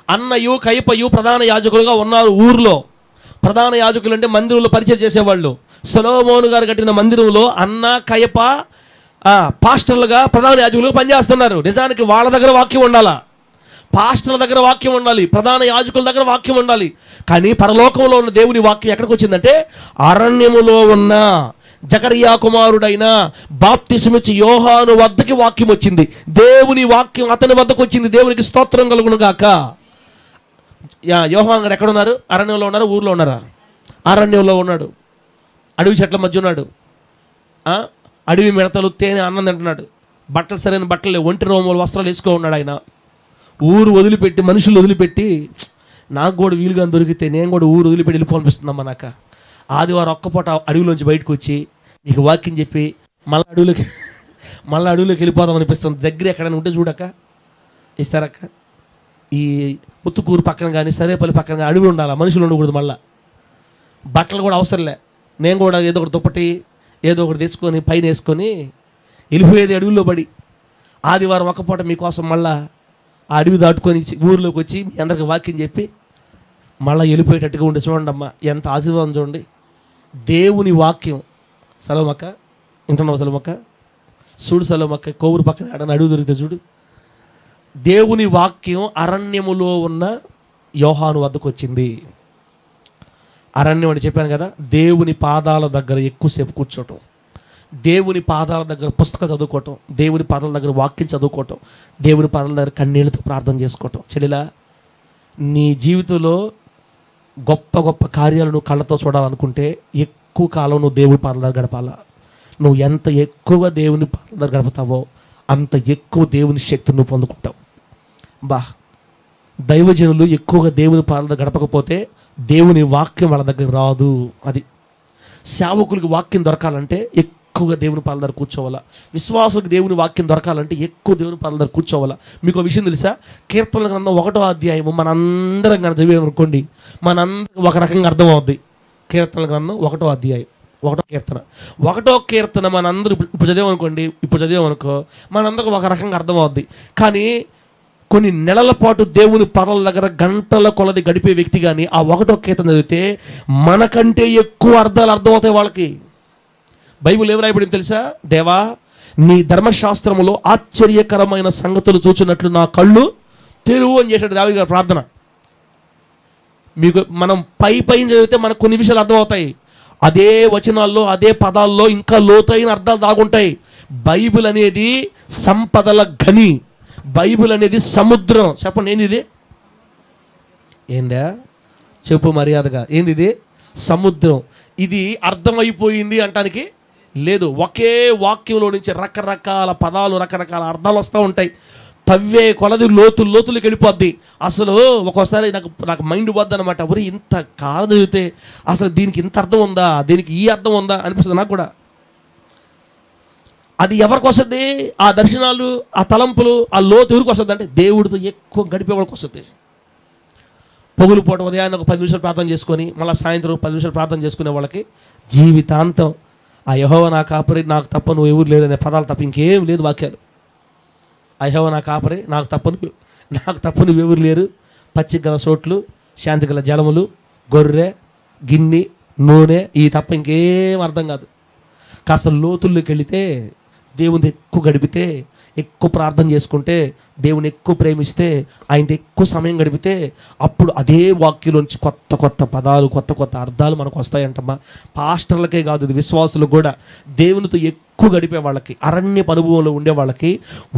అన్నయు కయపయు ప్రధాన యాజకులుగా ఉన్నారు ఊర్లో. ప్రధాన యాజకులు అంటే మందిరంలో పరిచయం చేసేవాళ్ళు. సొలొమోను గారు కట్టిన మందిరంలో అన్న కయప పాస్టర్లుగా ప్రధాన యాజకులుగా పనిచేస్తున్నారు. నిజానికి వాళ్ళ దగ్గర వాక్యం ఉండాలా, పాస్టర్ల దగ్గర వాక్యం ఉండాలి, ప్రధాన యాజకుల దగ్గర వాక్యం ఉండాలి. కానీ పరలోకంలో ఉన్న దేవుని వాక్యం ఎక్కడికి వచ్చిందంటే అరణ్యములో ఉన్న జకర్యా కుమారుడైన బాప్తిసమిచ్చి యోహాను వద్దకి వాక్యం వచ్చింది. దేవుని వాక్యం అతని వద్దకు వచ్చింది. దేవునికి స్తోత్రం కలుగును గాక. యోహాను గారు ఎక్కడ ఉన్నారు? అరణ్యంలో ఉన్నారా, ఊర్లో ఉన్నారా? అరణ్యంలో ఉన్నాడు. అడవి చెట్ల మధ్య ఉన్నాడు. అడవి మిడతలు తేనె అన్నం తింటున్నాడు. బట్టలు సరైన బట్టలు, ఒంటి రోమలు వస్త్రాలు వేసుకో ఉన్నాడు ఆయన. ఊరు వదిలిపెట్టి, మనుషులు వదిలిపెట్టి, నాకు కూడా వీలుగా దొరికితే నేను కూడా ఊరు వదిలిపెట్టి వెళ్ళిపోనిపిస్తుందమ్మా నాకు. ఆదివారం ఒక్కపూట అడవిలోంచి బయటకు వచ్చి నీకు వాక్యం చెప్పి మళ్ళీ అడవిలోకి వెళ్ళిపోదాం అనిపిస్తుంది. దగ్గర ఎక్కడైనా ఉంటే చూడక్క, ఇస్తారక్క. ఈ ముత్తుకూరు పక్కన కానీ సరేపల్లి పక్కన కానీ అడవి ఉండాలి, మనుషులు ఉండకూడదు. మళ్ళీ బట్టలు కూడా అవసరంలే, నేను కూడా ఏదో ఒకటి దుప్పటి ఏదో ఒకటి తెచ్చుకొని పైన వేసుకొని వెళ్ళిపోయేది అడవిలో పడి. ఆదివారం ఒక్కపూట మీకోసం మళ్ళీ ఆ అడవి దాటుకొని ఊరిలోకి వచ్చి మీ అందరికి వాక్యం చెప్పి మళ్ళీ వెళ్ళిపోయేటట్టుగా ఉండి చూడండి అమ్మా, ఎంత ఆశీర్వాదం చూడండి. దేవుని వాక్యం. సలోమక్క వింటున్నావు? సలోమక్క చూడు, సలోమక్క కోవూరు పక్కన ఆడని అడవి దొరికితే చూడు. దేవుని వాక్యం అరణ్యములో ఉన్న యోహాను వద్దకు వచ్చింది. అరణ్యం అని చెప్పాను కదా, దేవుని పాదాల దగ్గర ఎక్కువసేపు కూర్చోవటం, దేవుని పాదాల దగ్గర పుస్తకం చదువుకోవటం, దేవుని పాదాల దగ్గర వాక్యం చదువుకోవటం, దేవుని పాదాల దగ్గర కన్నీళ్ళతో ప్రార్థన చేసుకోవటం. చెల్లిలా, నీ జీవితంలో గొప్ప గొప్ప కార్యాలు నువ్వు కళ్ళతో చూడాలనుకుంటే ఎక్కువ కాలం నువ్వు దేవుని పాదాల దగ్గర గడపాలా. నువ్వు ఎంత ఎక్కువగా దేవుని పాదాల దగ్గర గడుపుతావో అంత ఎక్కువ దేవుని శక్తిని నువ్వు పొందుకుంటావు. దైవజనులు ఎక్కువగా దేవుని పాదాల దగ్గర గడపకపోతే దేవుని వాక్యం వాళ్ళ దగ్గర రాదు. అది సేవకులకి వాక్యం దొరకాలంటే ఎక్కువగా దేవుని పాదాల దగ్గర కూర్చోవాలా. విశ్వాసులకు దేవుని వాక్యం దొరకాలంటే ఎక్కువ దేవుని పాదాల దగ్గర కూర్చోవాలా. మీకు విషయం తెలుసా? కీర్తనల గ్రంథం 1వ అధ్యాయము మనందరం కనుక చదివామనుకోండి, మనందరం ఒక రకంగా అర్థమవుద్ది. కీర్తనల గ్రంథం 1వ అధ్యాయం 1వ కీర్తన మనందరూ ఇప్పుడు చదివామనుకో మనందరికి ఒక రకంగా అర్థమవుద్ది. కానీ కొన్ని నెలల పాటు దేవుని పదాల దగ్గర గంటల కొలది గడిపే వ్యక్తి కానీ ఆ 1వ కీర్తన చదివితే మనకంటే ఎక్కువ అర్థాలు అర్థమవుతాయి వాళ్ళకి. బైబిల్ ఏం రాయబడింది తెలుసా? దేవా, నీ ధర్మశాస్త్రములో ఆశ్చర్యకరమైన సంగతులు చూచినట్లు నా కళ్ళు తెరువు అని చేశాడు దావీదు గారి ప్రార్థన. మీకు మనం పైన చదివితే మనకు కొన్ని విషయాలు అర్థమవుతాయి, అదే వచనాల్లో అదే పదాల్లో ఇంకా లోతైన అర్థాలు దాగుంటాయి. బైబిల్ అనేది సంపదల గని, బైబిల్ అనేది సముద్రం. చెప్పండి, ఏంది ఇది? ఏందా చెప్పు మర్యాదగా, ఏంది ఇది? సముద్రం. ఇది అర్థమైపోయింది అంటానికి లేదు. ఒకే వాక్యంలో నుంచి రకరకాల పదాలు రకరకాల అర్థాలు వస్తూ ఉంటాయి. తవ్వే కొలది లోతులకు వెళ్ళిపోద్ది. అసలు ఒక్కోసారి నాకు మైండ్ పోద్ది అనమాట. ఒరే, ఇంత కాలం చదివితే అసలు దీనికి ఇంత అర్థం ఉందా, దీనికి ఈ అర్థం ఉందా అనిపిస్తుంది నాకు కూడా. అది ఎవరికి వస్తుంది? ఆ దర్శనాలు, ఆ తలంపులు, ఆ లోతు ఎవరికి వస్తుంది అంటే దేవుడితో ఎక్కువ గడిపే వాళ్ళకి వస్తుంది. పొగులు పూట ఉదయాన్నే ఒక 10 నిమిషాలు ప్రార్థన చేసుకొని మళ్ళీ సాయంత్రం 10 నిమిషాలు ప్రార్థన చేసుకునే వాళ్ళకి జీవితాంతం ఆ యెహోవా నా కాపరి, నాకు తప్ప నువ్వు ఎవరు లేరు అనే పదాలు తప్ప ఇంకేం లేదు వాక్యాలు. ఆ యెహోవా నా కాపరి, నాకు తప్ప నువ్వు ఎవరు లేరు, పచ్చిక గల చోట్లు, శాంతి గల జలములు, గొర్రె, గిన్నె, నూనె, ఈ తప్ప ఇంకేం అర్థం కాదు. కాస్త లోతుల్లోకి వెళితే, దేవుని ఎక్కువ గడిపితే, ఎక్కువ ప్రార్థన చేసుకుంటే, దేవుని ఎక్కువ ప్రేమిస్తే, ఆయనతో ఎక్కువ సమయం గడిపితే అప్పుడు అదే వాక్యంలోంచి కొత్త కొత్త పదాలు, కొత్త కొత్త అర్థాలు మనకు వస్తాయంటమ్మా. పాస్టర్లకే కాదు, ఇది విశ్వాసులకు కూడా. దేవునితో ఎక్కువ గడిపే వాళ్ళకి, అరణ్య అనుభవంలో ఉండే వాళ్ళకి,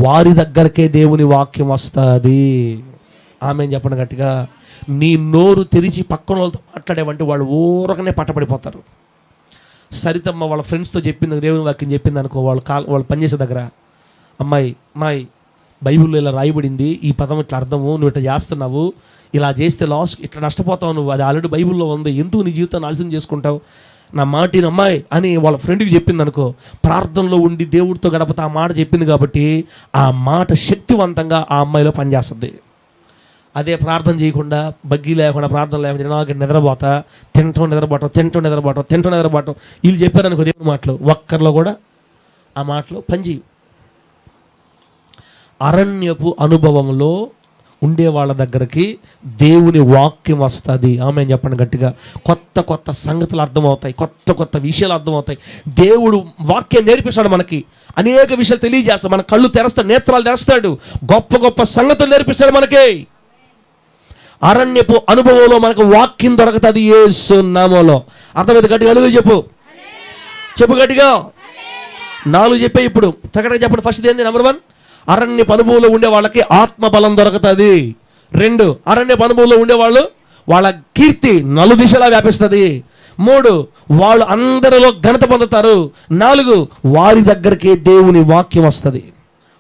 వారి దగ్గరకే దేవుని వాక్యం వస్తుంది. ఆమె చెప్పండి గట్టిగా. నీ నోరు తెరిచి పక్కన వాళ్ళతో మాట్లాడేవంటే వాళ్ళు ఊరకనే పట్టబడిపోతారు. సరితమ్మ వాళ్ళ ఫ్రెండ్స్తో చెప్పింది, దేవుని వాక్యం చెప్పింది అనుకో, వాళ్ళు పనిచేసే దగ్గర, అమ్మాయి బైబిల్లో ఇలా రాయబడింది, ఈ పదం ఇట్లా అర్థము, నువ్వు ఇట్లా చేస్తున్నావు, ఇలా చేస్తే లాస్ట్ ఇట్లా నష్టపోతావు, నువ్వు అది ఆల్రెడీ బైబిల్లో ఉంది, ఎందుకు నీ జీవితాన్ని నాశనం చేసుకుంటావు, నా మాటిని అమ్మాయి అని వాళ్ళ ఫ్రెండ్కి చెప్పింది అనుకో, ప్రార్థనలో ఉండి దేవుడితో గడపతా ఆ మాట చెప్పింది కాబట్టి ఆ మాట శక్తివంతంగా ఆ అమ్మాయిలో పనిచేస్తుంది. అదే ప్రార్థన చేయకుండా, బగ్గి లేకుండా, ప్రార్థన లేకుండా నిద్రపోతా, తింటూ నిద్రపోవటం వీళ్ళు చెప్పారనుకో దేవుని మాటలు, ఒక్కరిలో కూడా ఆ మాటలు పనిచేయు. అరణ్యపు అనుభవంలో ఉండే వాళ్ళ దగ్గరికి దేవుని వాక్యం వస్తుంది. ఆమె చెప్పండి గట్టిగా. కొత్త కొత్త సంగతులు అర్థమవుతాయి, కొత్త కొత్త విషయాలు అర్థమవుతాయి. దేవుడు వాక్యం నేర్పిస్తాడు, మనకి అనేక విషయాలు తెలియజేస్తాడు, మన కళ్ళు తెరుస్తాడు, నేత్రాలు తెరుస్తాడు, గొప్ప గొప్ప సంగతులు నేర్పిస్తాడు మనకి. అరణ్యపు అనుభవంలో మనకు వాక్యం దొరకతుంది యేసు నామములో. అర్థమైతే గట్టిగా హల్లెలూయా చెప్పు గట్టిగా. 4 చెప్పే ఇప్పుడు చక్కగా చెప్పండి. ఫస్ట్ ఏంది? నెంబర్ 1, అరణ్యపు అనుభవంలో ఉండే వాళ్ళకి ఆత్మబలం దొరుకుతుంది. 2, అరణ్యపు అనుభవంలో ఉండేవాళ్ళు వాళ్ళ కీర్తి నలు దిశలా వ్యాపిస్తుంది. 3, వాళ్ళు అందరిలో ఘనత పొందుతారు. 4, వారి దగ్గరికే దేవుని వాక్యం వస్తుంది,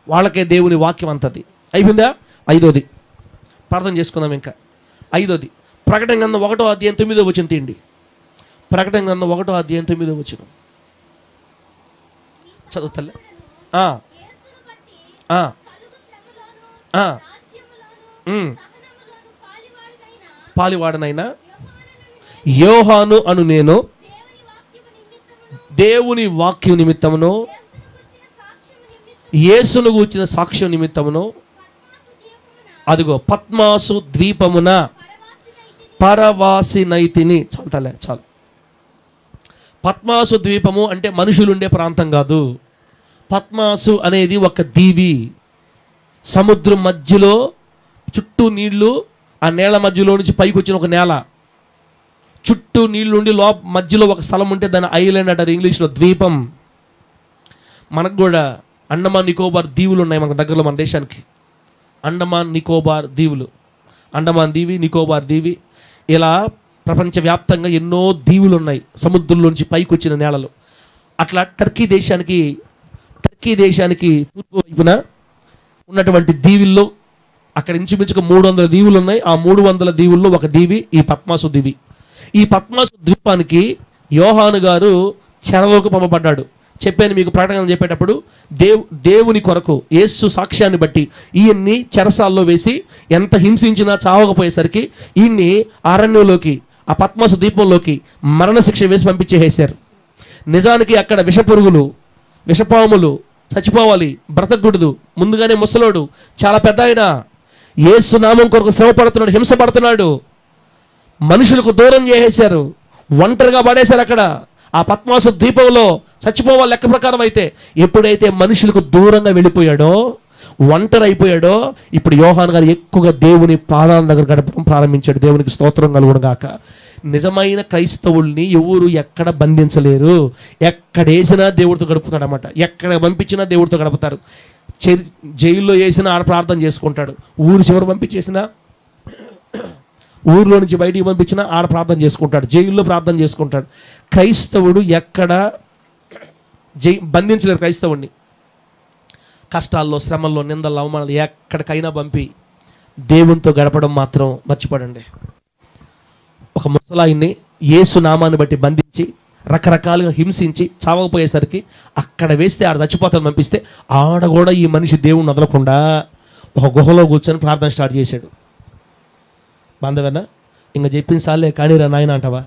వాళ్ళకే దేవుని వాక్యం అంతది. అయిపోయిందా? 5వది ప్రార్థన చేసుకుందాం. ఇంకా 5వది ప్రకటన గ్రంథం 1వ అధ్యాయం 9వ వచనం తీయండి. ప్రకటన గ్రంథం 1వ అధ్యాయం 9వ వచనం చదువుతలే. పాలివాడనైనా యోహాను అను నేను దేవుని వాక్యం నిమిత్తమును యేసును గూర్చిన సాక్ష్యం నిమిత్తమును అదిగో పద్మాసు ద్వీపమున పరవాసినైతిని. చాలు. పద్మాసు ద్వీపము అంటే మనుషులుండే ప్రాంతం కాదు. పద్మాసు అనేది ఒక దీవి, సముద్రం మధ్యలో చుట్టూ నీళ్లు, ఆ నేల మధ్యలో నుంచి పైకి వచ్చిన ఒక నేల, చుట్టూ నీళ్ళు ఉండి మధ్యలో ఒక స్థలం ఉంటే దాని ఐలాండ్ అంటారు ఇంగ్లీష్లో, ద్వీపం. మనకు కూడా అండమాన్ నికోబార్ దీవులు ఉన్నాయి మనకు దగ్గరలో, మన దేశానికి. అండమాన్ నికోబార్ దీవులు, అండమాన్ దీవి, నికోబార్ దీవి, ఇలా ప్రపంచవ్యాప్తంగా ఎన్నో దీవులు ఉన్నాయి సముద్రంలోంచి పైకి వచ్చిన నేలలు. అట్లా టర్కీ దేశానికి తూర్పు వైపున ఉన్నటువంటి దీవుల్లో అక్కడ ఇంచుమించుగా 300 దీవులు ఉన్నాయి. ఆ 300 దీవుల్లో ఒక దీవి ఈ పద్మాసు దీవి. ఈ పద్మాసు ద్వీపానికి యోహాను గారు చెరలోకి పంపబడ్డాడు. చెప్పాను మీకు ప్రకటన చెప్పేటప్పుడు, దేవుని కొరకు యేసు సాక్ష్యాన్ని బట్టి ఈయన్ని చెరసాల్లో వేసి ఎంత హింసించినా చావకపోయేసరికి ఈయన్ని అరణ్యంలోకి, ఆ పద్మాసు ద్వీపంలోకి మరణశిక్ష వేసి పంపించేసారు. నిజానికి అక్కడ విషపురుగులు, విషపాములు చచ్చిపోవాలి, బ్రతకూడదు. ముందుగానే ముసలోడు, చాలా పెద్ద ఆయన, యేసు నామం కొరకు శ్రమ పడుతున్నాడు, హింస పడుతున్నాడు. మనుషులకు దూరం చేసేశారు, ఒంటరిగా పడేశారు అక్కడ ఆ పద్మాసు ద్వీపంలో. చచ్చిపోవాలి లెక్క ప్రకారం అయితే. ఎప్పుడైతే మనుషులకు దూరంగా వెళ్ళిపోయాడో, ఒంటరి అయిపోయాడో, ఇప్పుడు యోహాను గారు ఎక్కువగా దేవుని పాదాల దగ్గర గడపడం ప్రారంభించాడు. దేవునికి స్తోత్రం కలుగును గాక. నిజమైన క్రైస్తవుల్ని ఎవరు ఎక్కడ బంధించలేరు. ఎక్కడేసినా దేవుడితో గడుపుతాడు అన్నమాట. ఎక్కడ పంపించినా దేవుడితో గడుపుతారు. జైల్లో వేసినా ఆడ ప్రార్థన చేసుకుంటాడు. ఊరు చివరి పంపించేసినా, ఊర్లో నుంచి బయటికి పంపించినా ఆడ ప్రార్థన చేసుకుంటాడు. జైల్లో ప్రార్థన చేసుకుంటాడు. క్రైస్తవుడు ఎక్కడ బంధించలేరు క్రైస్తవుడిని. కష్టాల్లో, శ్రమల్లో, నిందల్లో, అవమానాలు ఎక్కడికైనా పంపి దేవునితో గడపడం మాత్రం మర్చిపోడండి. ఒక ముసలాయిని యేసు నామాన్ని బట్టి బంధించి రకరకాలుగా హింసించి చావకపోయేసరికి అక్కడ వేస్తే ఆడ చచ్చిపోతాను పంపిస్తే, ఆడ కూడా ఈ మనిషి దేవుణ్ణి వదలకుండా ఒక గుహలో కూర్చొని ప్రార్థన స్టార్ట్ చేశాడు. బాంధవేనా? ఇంకా చెప్పిన సార్లే కానీరా నాయన అంటావా?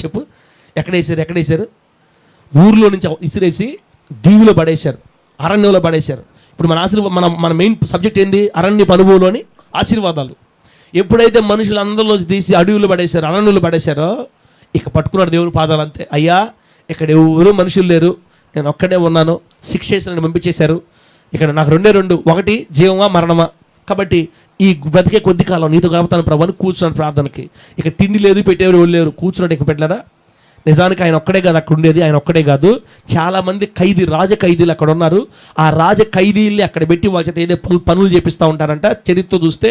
చెప్పు ఎక్కడేసారు? ఊర్లో నుంచి ఇసిరేసి దీవులో పడేశారు, అరణ్యంలో పడేశారు. ఇప్పుడు మన మెయిన్ సబ్జెక్ట్ ఏంది? అరణ్యపు అనుభవంలోని ఆశీర్వాదాలు. ఎప్పుడైతే మనుషులందరిలో తీసి అడవులు పడేశారు, అరణ్యులు పడేశారో, ఇక పట్టుకున్నాడు దేవుని పాదాలు. అంతే, అయ్యా ఇక్కడ ఎవరు మనుషులు లేరు, నేను ఒక్కడే ఉన్నాను, శిక్ష చేసి నన్ను పంపించేశారు. ఇక్కడ నాకు రెండు, ఒకటి జీవమా మరణమా, కాబట్టి ఈ బతికే కొద్ది కాలం నీతో గడపతాను ప్రభు అని కూర్చున్నాను ప్రార్థనకి. ఇక తిండి లేదు, పెట్టేవారు లేరు, కూర్చున్నాడు. ఇక పెట్టారా? నిజానికి ఆయన ఒక్కడే కాదు అక్కడ ఉండేది, ఆయన ఒక్కడే కాదు, చాలామంది రాజ ఖైదీలు అక్కడ ఉన్నారు. ఆ రాజ ఖైదీల్ని అక్కడ పెట్టి వాళ్ళ చేత ఏదో పనులు చేపిస్తూ ఉంటారంట. చరిత్ర చూస్తే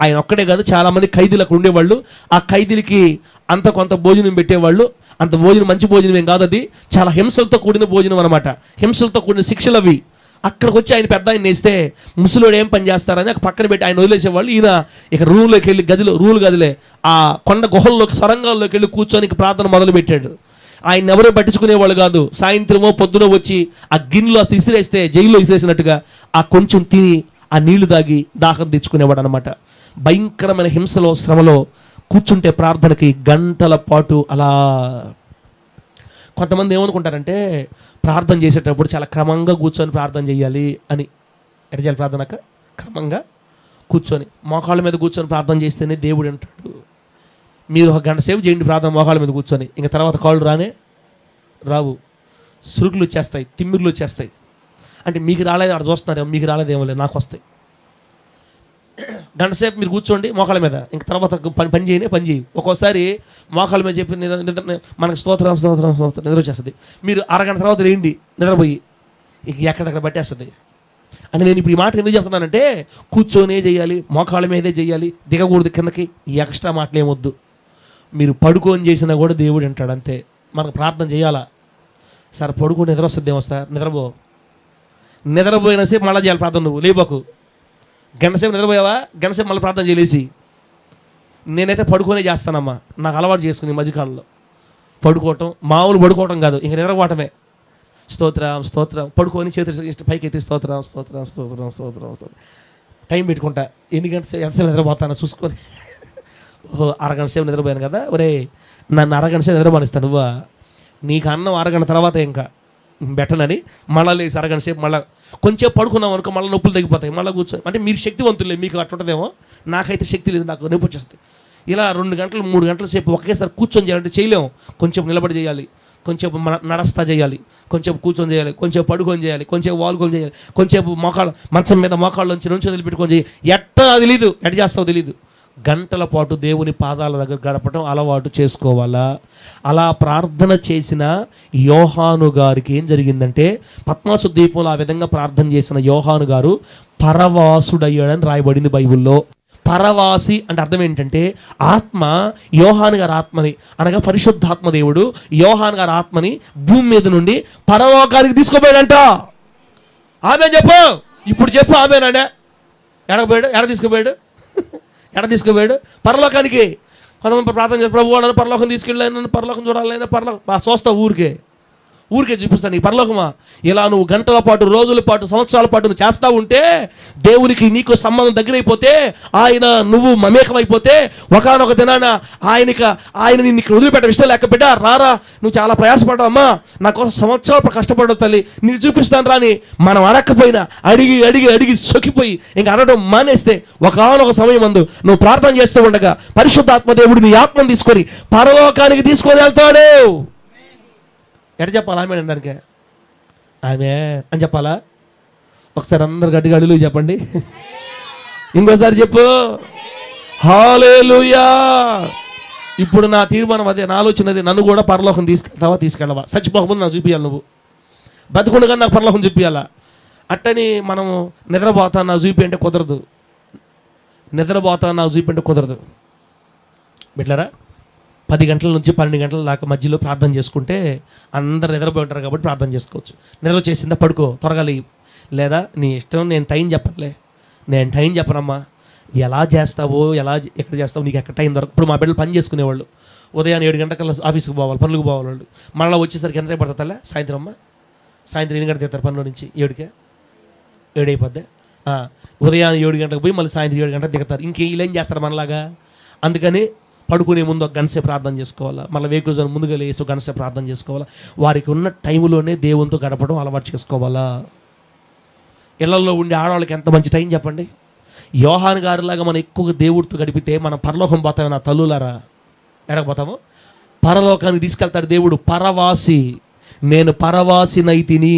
ఆయన ఒక్కడే కాదు, చాలామంది ఖైదీలు అక్కడ ఉండేవాళ్ళు. ఆ ఖైదీలకి అంత కొంత భోజనం పెట్టేవాళ్ళు. అంత భోజనం మంచి భోజనం ఏం కాదు, అది చాలా హింసలతో కూడిన భోజనం అనమాట. హింసలతో కూడిన శిక్షలు అవి. అక్కడికి వచ్చి ఆయన పెద్ద ఆయన వేస్తే ముసలోడు ఏం పని చేస్తారని అక్కడ పక్కన పెట్టి ఆయన వదిలేసేవాళ్ళు. ఈయన ఇక రూమ్లోకి వెళ్ళి గదిలే ఆ కొండ గుహల్లోకి, సొరంగాల్లోకి వెళ్ళి కూర్చొని ప్రార్థన మొదలుపెట్టాడు. ఆయన ఎవరో పట్టించుకునేవాళ్ళు కాదు. సాయంత్రమో పొద్దునో వచ్చి ఆ గిన్నెలో ఇసిరేస్తే, జైల్లో ఇసిరేసినట్టుగా ఆ కొంచెం తిని ఆ నీళ్లు తాగి దాహం తెచ్చుకునేవాడు అనమాట. భయంకరమైన హింసలో, శ్రమలో కూర్చుంటే ప్రార్థనకి గంటల పాటు అలా. కొంతమంది ఏమనుకుంటారంటే ప్రార్థన చేసేటప్పుడు చాలా క్రమంగా కూర్చొని ప్రార్థన చేయాలి అని. ఎట్లా చేయాలి ప్రార్థన? క్రమంగా కూర్చొని, మోకాళ్ళ మీద కూర్చొని ప్రార్థన చేస్తేనే దేవుడు అంటాడు. మీరు 1 గంట సేపు చేయండి ప్రార్థన మోకాళ్ళ మీద కూర్చొని, ఇంకా తర్వాత కాళ్ళు రావు, సురుకులు వచ్చేస్తాయి, తిమ్మిర్లు వచ్చేస్తాయి. అంటే మీకు రాలేదు, అక్కడ చూస్తున్నారు, మీకు రాలేదేమో లేదు, నాకు వస్తాయి. 1 గంట సేపు మీరు కూర్చోండి మోకాళ్ళ మీద, ఇంక తర్వాత పని చేయి. ఒక్కోసారి మోకాళ్ళ మీద చెప్పి మనకు స్తోత్రం నిద్ర వచ్చేస్తుంది. మీరు 1/2 గంట తర్వాత రేండి నిద్రపోయి, ఇక ఎక్కడెక్కడ పట్టేస్తుంది. అంటే నేను ఇప్పుడు ఈ మాట ఎందుకు చెప్తున్నానంటే, కూర్చొనే చేయాలి, మోకాళ్ళ మీదే చేయాలి, దిగకూడదు కిందకి, ఈ ఎక్స్ట్రా మాటలు ఏమొద్దు. మీరు పడుకొని చేసినా కూడా దేవుడు అంటాడు. అంతే, మనకు ప్రార్థన చేయాలా? సార్ పడుకొని నిద్ర వస్తుందేమో సార్, నిద్రపోయినా సేపు మళ్ళీ చేయాలి ప్రార్థన. నువ్వు లేబకు, గంట సేపు నిద్రపోయావా? గంట సేపు మళ్ళీ ప్రార్థన చేయలేసి. నేనైతే పడుకోనే చేస్తానమ్మా, నాకు అలవాటు చేసుకుని ఈ మధ్యకాలంలో. పడుకోవటం, మామూలు పడుకోవటం కాదు, ఇంక నిద్రపోవటమే. స్తోత్రం స్తోత్రం పడుకొని చేతులు పైకి ఎత్తి స్తోత్రం స్తోత్రం స్తోత్రం స్తోత్రం స్తోత్రం. టైం పెట్టుకుంటా, ఎన్ని గంటలు ఎంతసేపు నిద్రపోతానో చూసుకొని. ఓహో, అరగంట సేపు నిద్రపోయాను కదా, ఒరే నన్ను అరగంట సేపు నిద్రపోనిస్తాను నువ్వా? నీకు అన్నం అరగంట తర్వాత ఇంకా బెట్టనని మళ్ళీ లేసి అరగంట సేపు మళ్ళీ కొంచెం పడుకున్నాం అనుకో, మళ్ళీ నొప్పులు తగ్గిపోతాయి. మళ్ళీ కూర్చొని, అంటే మీరు శక్తివంతులే, మీకు అట్లుంటుందేమో, నాకైతే శక్తి లేదు, నాకు నొప్పి వచ్చేస్తుంది. ఇలా 2 గంటలు 3 గంటల సేపు ఒకేసారి కూర్చొని చేయాలంటే చేయలేము. కొంచెం నిలబడి చేయాలి, కొంచెం నడస్తా చేయాలి, కొంచెం కూర్చొని చేయాలి, కొంచెం పడుకొని చేయాలి, కొంచెం వాలుకొని చేయాలి, కొంచెం మోకాళ్ళు మంచం మీద మోకాళ్ళు నుంచి వదిలిపెట్టుకొని చేయాలి. ఎట్టా తెలీదు, ఎట్ట చేస్తావో తెలీదు. గంటల పాటు దేవుని పాదాల దగ్గర గడపటం అలవాటు చేసుకోవాలా. అలా ప్రార్థన చేసిన యోహాను గారికి ఏం జరిగిందంటే, పద్మాసు ద్వీపంలో ఆ విధంగా ప్రార్థన చేసిన యోహాను గారు పరవాసుడయ్యాడని రాయబడింది బైబిల్లో. పరవాసి అంటే అర్థం ఏంటంటే, ఆత్మ, యోహాను గారి ఆత్మని అనగా పరిశుద్ధాత్మ దేవుడు యోహాను గారి ఆత్మని భూమి మీద నుండి పరలోకానికి తీసుకుపోయాడంట. ఆమె చెప్పు, ఇప్పుడు చెప్పు ఆమెనాడే. ఎడకపోయాడు, ఎడ తీసుకుపోయాడు పరలోకానికి. కొంతమంది ప్రార్థన చేసి, ప్రభు వాడు పరలోకం తీసుకెళ్ళాను, పరలోకం చూడాలైనా పరలోకం చూస్తా, ఊరికే చూపిస్తాను ఈ పరలోకమా. ఇలా నువ్వు గంటల పాటు, రోజుల పాటు, సంవత్సరాల పాటు నువ్వు చేస్తూ ఉంటే, దేవునికి నీకు సంబంధం దగ్గరైపోతే, నువ్వు మమేకమైపోతే, ఒకనొక దినాన ఆయన నిన్ను ఇక్కడ వదిలిపెట్ట విషయం లేక, బిడ్డ రారా, నువ్వు చాలా ప్రయాసపడ్డావు అమ్మా, నా కోసం సంవత్సరాలు కష్టపడ్డావు తల్లి, నీకు చూపిస్తాను రాని మనం అడగకపోయినా అడిగి సొక్కిపోయి ఇంక అనడం మానేస్తే, ఒకనొక సమయం అందు నువ్వు ప్రార్థన చేస్తూ ఉండగా పరిశుద్ధాత్మ దేవుడు నీ ఆత్మను తీసుకొని పరలోకానికి తీసుకొని వెళ్తాడు. ఎట చెప్పాలా? ఆమె దానికి ఆమె అని చెప్పాలా? ఒకసారి అందరు గట్టిగా హల్లెలూయా చెప్పండి. ఇంకోసారి చెప్పు, హల్లెలూయా. ఇప్పుడు నా తీర్మానం అదే, నా ఆలోచన అదే, నన్ను కూడా పరలోకం తీసుకెళ్ళవా? చచ్చిపోకముందు నాకు చూపించాలి, నువ్వు బతుకుండగా నాకు పరలోకం చూపించాలా. అట్టని మనము నిద్రపోతా నాకు చూపి అంటే కుదరదు, బిడ్డలారా. 10 గంటల నుంచి 12 గంటల దాకా మధ్యలో ప్రార్థన చేసుకుంటే అందరు నిద్రపోయి ఉంటారు కాబట్టి ప్రార్థన చేసుకోవచ్చు. నిద్ర చేసిందా పడుకో, త్వరగా లేవు. లేదా నీ ఇష్టం, నేను టైం చెప్పనమ్మా, ఎలా చేస్తావో, ఎక్కడ చేస్తావో, నీకు ఎక్కడ టైం దొరక. ఇప్పుడు మా బిడ్డలు పని చేసుకునేవాళ్ళు ఉదయాన్నే 7 గంటలకల్లా ఆఫీస్కి పోవాలి, పనులకు పోవాలి వాళ్ళు. మళ్ళీ వచ్చేసరికి ఎంత పడుతుందా? సాయంత్రం 8 గంటలకు తీస్తారు పనిలో నుంచి, 7 అయిపోద్ది. ఉదయాన్నే 7 గంటలకు పోయి మళ్ళీ సాయంత్రం 7 గంటలకు దిగుతారు. ఇంకేం చేస్తారు మనలాగా? అందుకని పడుకునే ముందు ఒక గంట సేపు ప్రార్థన చేసుకోవాలా, మళ్ళీ వేకువజాము ముందుగా లేసి ఒక గంట సేపు ప్రార్థన చేసుకోవాలా. వారికి ఉన్న టైంలోనే దేవునితో గడపడం అలవాటు చేసుకోవాలా. ఇళ్లలో ఉండే ఆడవాళ్ళకి ఎంత మంచి టైం చెప్పండి. యోహాను గారిలాగా మనం ఎక్కువగా దేవుడితో గడిపితే మనం పరలోకం పోతామే నా తల్లులారా. ఎడకపోతాము, పరలోకానికి తీసుకెళ్తాడు దేవుడు. పరవాసి, నేను పరవాసినైతిని,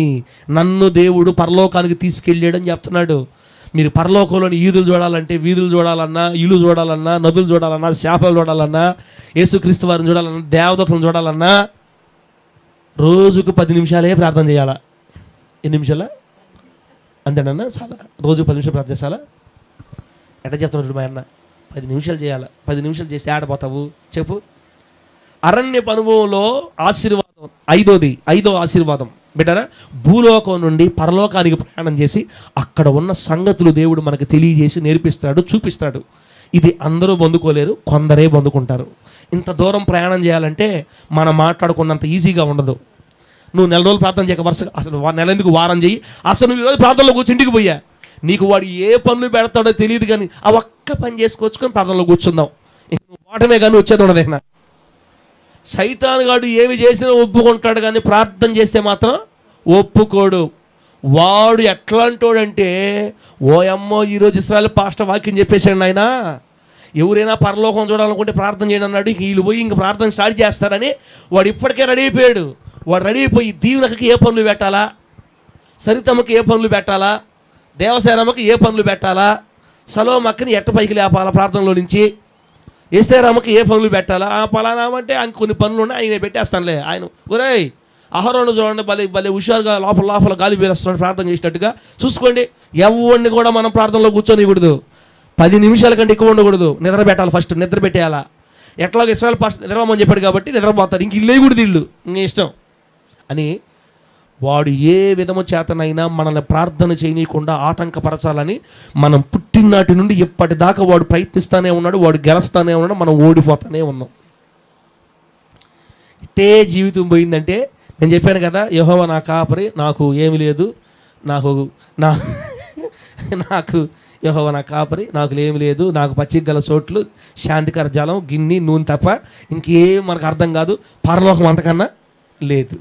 నన్ను దేవుడు పరలోకానికి తీసుకెళ్ళాడని చెప్తున్నాడు. మీరు పరలోకంలోని ఈదులు చూడాలంటే, వీధులు చూడాలన్నా, ఇల్లు చూడాలన్నా, నదులు చూడాలన్నా, శాపలు చూడాలన్నా, యేసుక్రీస్తు వారిని చూడాలన్నా, దేవదూతలను చూడాలన్నా రోజుకు 10 నిమిషాలే ప్రార్థన చేయాలా. ఎన్ని నిమిషాలా? అంతేనన్నా? చాలా, రోజు 10 నిమిషాలు ప్రార్థన చేయాలా. ఎట్లా చెప్తున్నాడు మా అన్న? 10 నిమిషాలు చేయాలా. 10 నిమిషాలు చేసి ఆడపోతావు చెప్పు. అరణ్యపు అనుభవంలో ఆశీర్వాదం, ఐదో ఆశీర్వాదం బిడ్డరా, భూలోకం నుండి పరలోకానికి ప్రయాణం చేసి అక్కడ ఉన్న సంగతులు దేవుడు మనకు తెలియజేసి నేర్పిస్తాడు, చూపిస్తాడు. ఇది అందరూ పొందుకోలేరు, కొందరే పొందుకుంటారు. ఇంత దూరం ప్రయాణం చేయాలంటే మనం మాట్లాడుకున్నంత ఈజీగా ఉండదు. నువ్వు 4 రోజులు ప్రార్థన చేయక వరుసగా, అసలు నెల ఎందుకు, వారం చెయ్యి. అసలు నువ్వు ఈరోజు ప్రార్థనలో కూర్చో, ఇంటికి పోయా, నీకు వాడు ఏ పనులు పెడతాడో తెలియదు, కానీ ఆ ఒక్క పని చేసుకొచ్చుకొని ప్రార్థనలో కూర్చుందాం. వాటమే కానీ వచ్చేది ఉండదు. సైతాను గాడు ఏమి చేసినా ఒప్పుకుంటాడు, కానీ ప్రార్థన చేస్తే మాత్రం ఒప్పుకోడు. వాడు ఎట్లాంటోడంటే, ఓయమ్మో ఈరోజు ఇశ్రాయేలు పాస్టర్ వాక్యం చెప్పేశాడు ఆయన, ఎవరైనా పరలోకం చూడాలనుకుంటే ప్రార్థన చేయండి అన్నాడు. వీళ్ళు పోయి ఇంక ప్రార్థన స్టార్ట్ చేస్తారని వాడు ఇప్పటికే రెడీ అయిపోయాడు. వాడు రెడీ అయిపోయి దీవెనకి ఏ పనులు పెట్టాలా, సరితమ్మకి ఏ పనులు పెట్టాలా, దేవసేనమ్మకి ఏ పనులు పెట్టాలా, సలోమక్కని ఎట్ట పైకి లేపాలా ప్రార్థనలో నుంచి, ఎస్తేరామకి ఏ పనులు పెట్టాలా, పలానామంటే ఆయన కొన్ని పనులు ఉన్నాయి, ఆయన పెట్టేస్తానులే. ఆయన ఒరేయ్ అహరోను చూడండి, భలే హుషారుగా లోపల గాలి పీలుస్తున్నాడు ప్రార్థన చేసినట్టుగా. చూసుకోండి, ఎవరిని కూడా మనం ప్రార్థనలో కూర్చొనికూడదు, 10 నిమిషాల కంటే ఎక్కువ ఉండకూడదు. నిద్ర పెట్టాలి, ఫస్ట్ నిద్ర పెట్టేయాలా. ఎట్లాగో ఇశ్రాయేలు పాస్టర్ నిద్రపోమని చెప్పాడు కాబట్టి నిద్రపోతారు, ఇంక ఇల్లే కూడా ఇల్లు నీ ఇష్టం అని వాడు ఏ విధము చేతనైనా మనల్ని ప్రార్థన చేయనీయకుండా ఆటంకపరచాలని మనం పుట్టినాటి నుండి ఎప్పటిదాకా వాడు ప్రయత్నిస్తూనే ఉన్నాడు, వాడు గెలుస్తూనే ఉన్నాడు, మనం ఓడిపోతూనే ఉన్నాం. ఇట్టే జీవితం పోయిందంటే, నేను చెప్పాను కదా, యెహోవా నా కాపరి, నాకు ఏమి లేదు, నాకు యెహోవా నా కాపరి, నాకు ఏమి లేదు, నాకు పచ్చిక గల చోట్లు, శాంతికర జలం, గిన్నె, నూనె తప్ప ఇంకేం మనకు అర్థం కాదు, పరలోకం అంతకన్నా లేదు.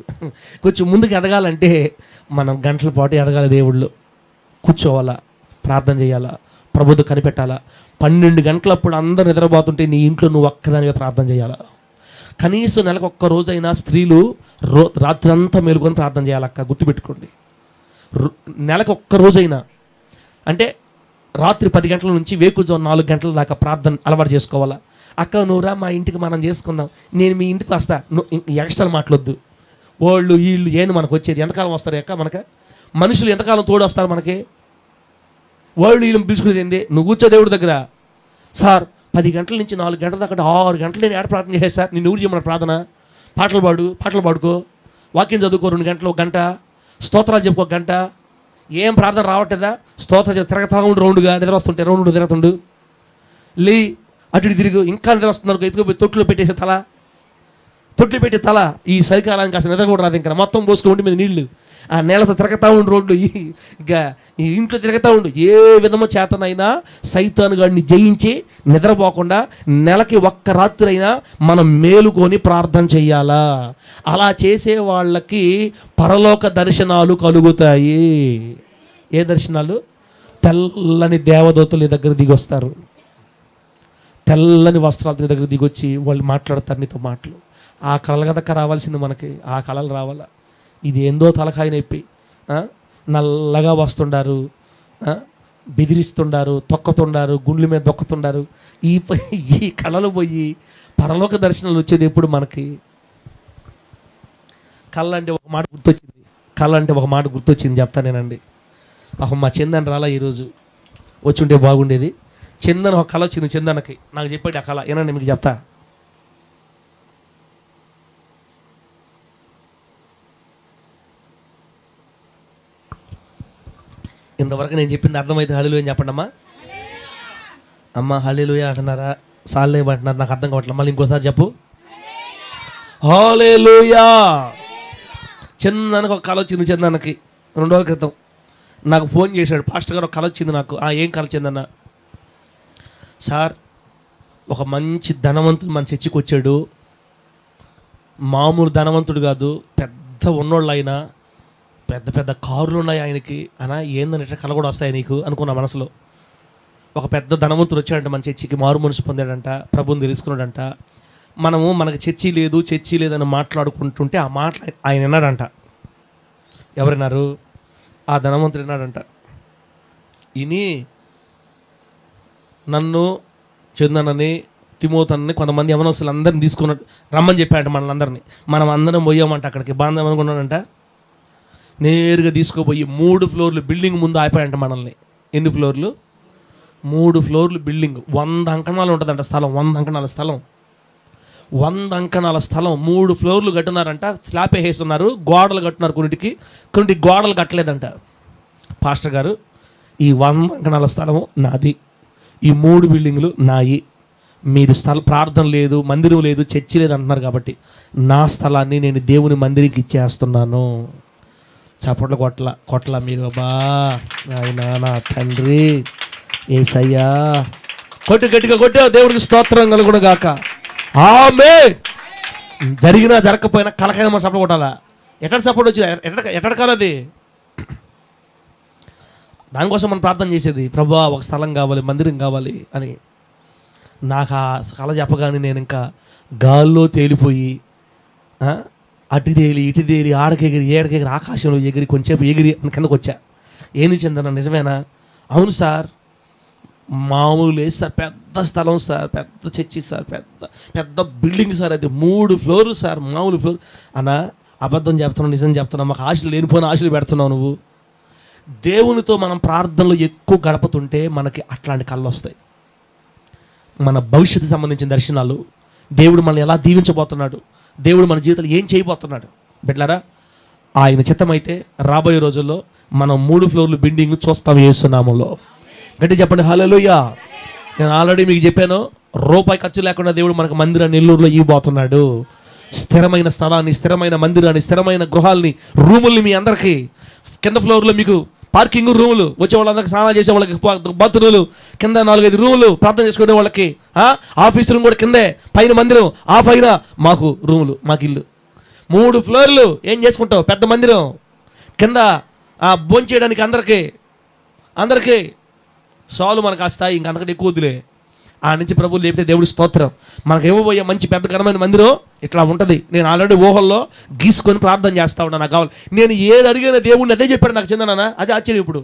కొంచెం ముందుకు ఎదగాలంటే మనం గంటల పాటు ఎదగాలి. దేవుళ్ళు కూర్చోవాలా, ప్రార్థన చేయాలా, ప్రభుత్వం కనిపెట్టాలా. 12 గంటలప్పుడు అందరూ నిద్రపోతుంటే నీ ఇంట్లో నువ్వు ఒక్కదానివే ప్రార్థన చేయాలా. కనీసం నెలకు ఒక్క రోజైనా స్త్రీలు రాత్రంతా మేలుకొని ప్రార్థన చేయాలక్క, గుర్తుపెట్టుకోండి. నెలకు ఒక్క రోజైనా, అంటే రాత్రి 10 గంటల నుంచి వేకుజాము 4 గంటల దాకా ప్రార్థన అలవాటు చేసుకోవాలా. అక్క నువ్వురా మా ఇంటికి, మనం చేసుకుందాం, నేను మీ ఇంటికి వస్తా, ఎక్స్ట్రా మాట్లాడొద్దు. వాళ్ళు వీళ్ళు ఏంది మనకు వచ్చేది, ఎంతకాలం వస్తారు అక్క మనకు? మనుషులు ఎంతకాలం తోడు వస్తారు మనకి? వాళ్ళు వీళ్ళు పిలుచుకునేది ఏంది, నువ్వు కూర్చో దేవుడి దగ్గర. సార్ 10 గంటల నుంచి 4 గంటల దాకా 6 గంటలు నేను ఏడ ప్రార్థన చేసే సార్. నేను ఊరు చేయమన్న ప్రార్థన, పాటలు పాడుకో, వాక్యం చదువుకో 2 గంటలు, 1 గంట స్తోత్రాలు చెప్పుకో, 1 గంట. ఏం ప్రార్థన రావట్లేదా? స్తోత్రం తిరగతా ఉండు, రౌండ్గా నిద్ర వస్తుంటే రౌండ్ తిరుగుతుండు, లే అటు ఇటు తిరుగు, ఇంకా నిద్ర వస్తున్నారు, ఎత్తుకుపోయి తొట్టులో పెట్టేసే తొట్లు పెట్టే తల. ఈ చలికాలానికి అసలు నిద్ర కూడా రాదు, ఇంకా మొత్తం పోసుకో ఒంటి మీద నీళ్లు, ఆ నేలతో తిరగతా ఉండు, రోడ్లు ఇక ఈ ఇంట్లో తిరగతా ఉండు. ఏ విధము చేతనైనా సైతాను గాడిని జయించి నిద్రపోకుండా నెలకి ఒక్క రాత్రి అయినా మనం మేలుకొని ప్రార్థన చెయ్యాలా. అలా చేసే వాళ్ళకి పరలోక దర్శనాలు కలుగుతాయి. ఏ దర్శనాలు? తెల్లని దేవదూతలు నీ దగ్గర దిగొస్తారు, తెల్లని వస్త్రాలు నీ దగ్గర దిగొచ్చి వాళ్ళు మాట్లాడతారు నీతో మాటలు. ఆ కళలు కదక్క రావాల్సింది మనకి, ఆ కళలు రావాలా. ఇది ఏందో తలకాయ నొప్పి, నల్లగా వస్తుండారు, బెదిరిస్తుండారు, తొక్కుతుండారు, గుండ్ల మీద దొక్కుతుండారు. ఈ కళలు పోయి పరలోక దర్శనాలు వచ్చేది ఎప్పుడు మనకి? కళ అంటే ఒక మాట గుర్తొచ్చింది చెప్తానేనండి. పాపం మా చందన్ రాలా ఈరోజు, వచ్చి ఉంటే బాగుండేది. చందన్ ఒక కళ వచ్చింది, చందనకి నాకు చెప్పాడు ఆ కళ, ఏనండి మీకు చెప్తా. ఇంతవరకు నేను చెప్పింది అర్థమైతే హల్లెలూయా అని చెప్పండి అమ్మా. అమ్మ హల్లెలూయా అంటున్నారా, సాల్లే అంటున్నారు, నాకు అర్థం కావట్లేదు. మళ్ళీ ఇంకోసారి చెప్పు, హల్లెలూయా. చందనకు ఒక కళ వచ్చింది, చందనకి 2 రోజుల క్రితం నాకు ఫోన్ చేశాడు, పాస్టర్ గారు ఒక కళ వచ్చింది నాకు. ఏం కళ వచ్చిందన్న? సార్ ఒక మంచి ధనవంతుడు మన చర్చికి వచ్చాడు, మామూలు ధనవంతుడు కాదు, పెద్ద ఉన్నోళ్ళు ఆయన, పెద్ద పెద్ద కార్లు ఉన్నాయి ఆయనకి. అనా ఏందని ఇట్లా కళ కూడా వస్తాయి నీకు అనుకున్నా మనసులో. ఒక పెద్ద ధనవంతుడు వచ్చాడంట మన చర్చికి, మారు మనసు పొందాడంట, ప్రభువుని తెలుసుకున్నాడంట. మనకు చర్చి లేదని మాట్లాడుకుంటుంటే ఆ మాటలు ఆయన విన్నాడంట. ఎవరిన్నారు? ఆ ధనవంతుడు విన్నాడంట. ఇని నన్ను, చందనని, తిమోతన్ని, కొంతమంది యవనస్తులు అందరిని తీసుకున్నాడు, రమ్మని చెప్పాడంట మనల్ని అందరినీ. మనం అందరం పోయామంట అక్కడికి. బాగా అనుకున్నాడంట, నేరుగా తీసుకుపోయి 3 ఫ్లోర్లు బిల్డింగ్ ముందు ఆపాయంట మనల్ని. ఎన్ని ఫ్లోర్లు? 3 ఫ్లోర్లు బిల్డింగ్, 100 అంకణాలు ఉంటుందంట స్థలం, 100 అంకణాల స్థలం, 100 అంకణాల స్థలం, 3 ఫ్లోర్లు కట్టున్నారంట. స్లాబ్ వేస్తున్నారు, గోడలు కట్టున్నారు, కొన్నిటికి గోడలు కట్టలేదంట. పాస్టర్ గారు, ఈ 100 అంకణాల స్థలము నాది, ఈ 3 బిల్డింగులు నాయి, మీరు ప్రార్థన లేదు, మందిరం లేదు, చర్చి లేదు అంటున్నారు కాబట్టి నా స్థలాన్ని నేను దేవుని మందిరికి ఇచ్చేస్తున్నాను. చప్పట్లు కొట్ల మీరు బా ఆయన నా తండ్రి యేసయ్యా, గట్టిగా కొట్టే దేవుడికి స్తోత్రం కలుగును గాక. ఆమేన్. జరిగినా జరగకపోయినా కలకైనా మనం సపోర్ట్ కొట్టాలా. ఎక్కడ సపోర్ట్ వచ్చింది, ఎక్కడ కాలది, దానికోసం మనం ప్రార్థన చేసేది. ప్రభువా ఒక స్థలం కావాలి, మందిరం కావాలి అని. నాకు ఆ కళ చెప్పగానే నేను ఇంకా గాల్లో తేలిపోయి, అటు తేలి ఇటు తేలి, ఆడకెగిరి ఏడకెగిరి, ఆకాశంలో ఎగిరి, కొంచెంసేపు ఎగిరి కిందకు వచ్చా. ఏంది చందన నిజమేనా? అవును సార్, మామూలు లేదు సార్, పెద్ద స్థలం సార్, పెద్ద చర్చి సార్, పెద్ద బిల్డింగ్ సార్, అది 3 ఫ్లోర్లు సార్, మామూలు ఫ్లోర్. అన్నా అబద్ధం చెప్తున్నావు, నిజం చెప్తున్నావు, మాకు ఆశలు లేనిపోయిన ఆశలు పెడుతున్నావు నువ్వు. దేవునితో మనం ప్రార్థనలు ఎక్కువ గడపతుంటే మనకి అట్లాంటి కళ్ళు వస్తాయి. మన భవిష్యత్తు సంబంధించిన దర్శనాలు, దేవుడు మనల్ని ఎలా దీవించబోతున్నాడు, దేవుడు మన జీవితంలో ఏం చేయబోతున్నాడు. బిడ్డలారా, ఆయన చిత్తమైతే రాబోయే రోజుల్లో మనం 3 ఫ్లోర్లు బిల్డింగ్ చూస్తాం యేసు నామములో. గట్టి చెప్పండి హల్లెలూయా. నేను ఆల్రెడీ మీకు చెప్పాను, రూపాయి ఖర్చు లేకుండా దేవుడు మనకు మందిరాన్ని నెల్లూరులో ఇవ్వబోతున్నాడు. స్థిరమైన స్థలాన్ని, స్థిరమైన మందిరాన్ని, స్థిరమైన గృహాలని, రూముల్ని మీ అందరికీ. కింద ఫ్లోర్లో మీకు పార్కింగ్ రూములు, వచ్చే వాళ్ళందరికీ స్నానాలు చేసే వాళ్ళకి బాత్రూములు, కింద 4-5 రూములు, ప్రార్థన చేసుకునే వాళ్ళకి ఆఫీస్ రూమ్ కూడా కిందే, పైన మందిరం, ఆ పైన మాకు రూములు, మాకు ఇల్లు. 3 ఫ్లోర్లు ఏం చేసుకుంటావు? పెద్ద మందిరం, కింద భోంచేయడానికి అందరికీ సాలు మనకు ఆ స్థాయి, ఇంక అంతకంటే ఎక్కువ వద్దులే. ఆ నుంచి ప్రభువు లేపితే దేవుడి స్తోత్రం. మనకు ఇవ్వబోయే మంచి పెద్ద ఘనమైన మందిరం ఇట్లా ఉంటుంది. నేను ఆల్రెడీ ఊహల్లో గీసుకొని ప్రార్థన చేస్తా ఉన్నా, నాకు కావాలి. నేను ఏది అడిగిన దేవుడిని అదే చెప్పాడు నాకు. చిన్న అదే ఆశ్చర్యం. ఇప్పుడు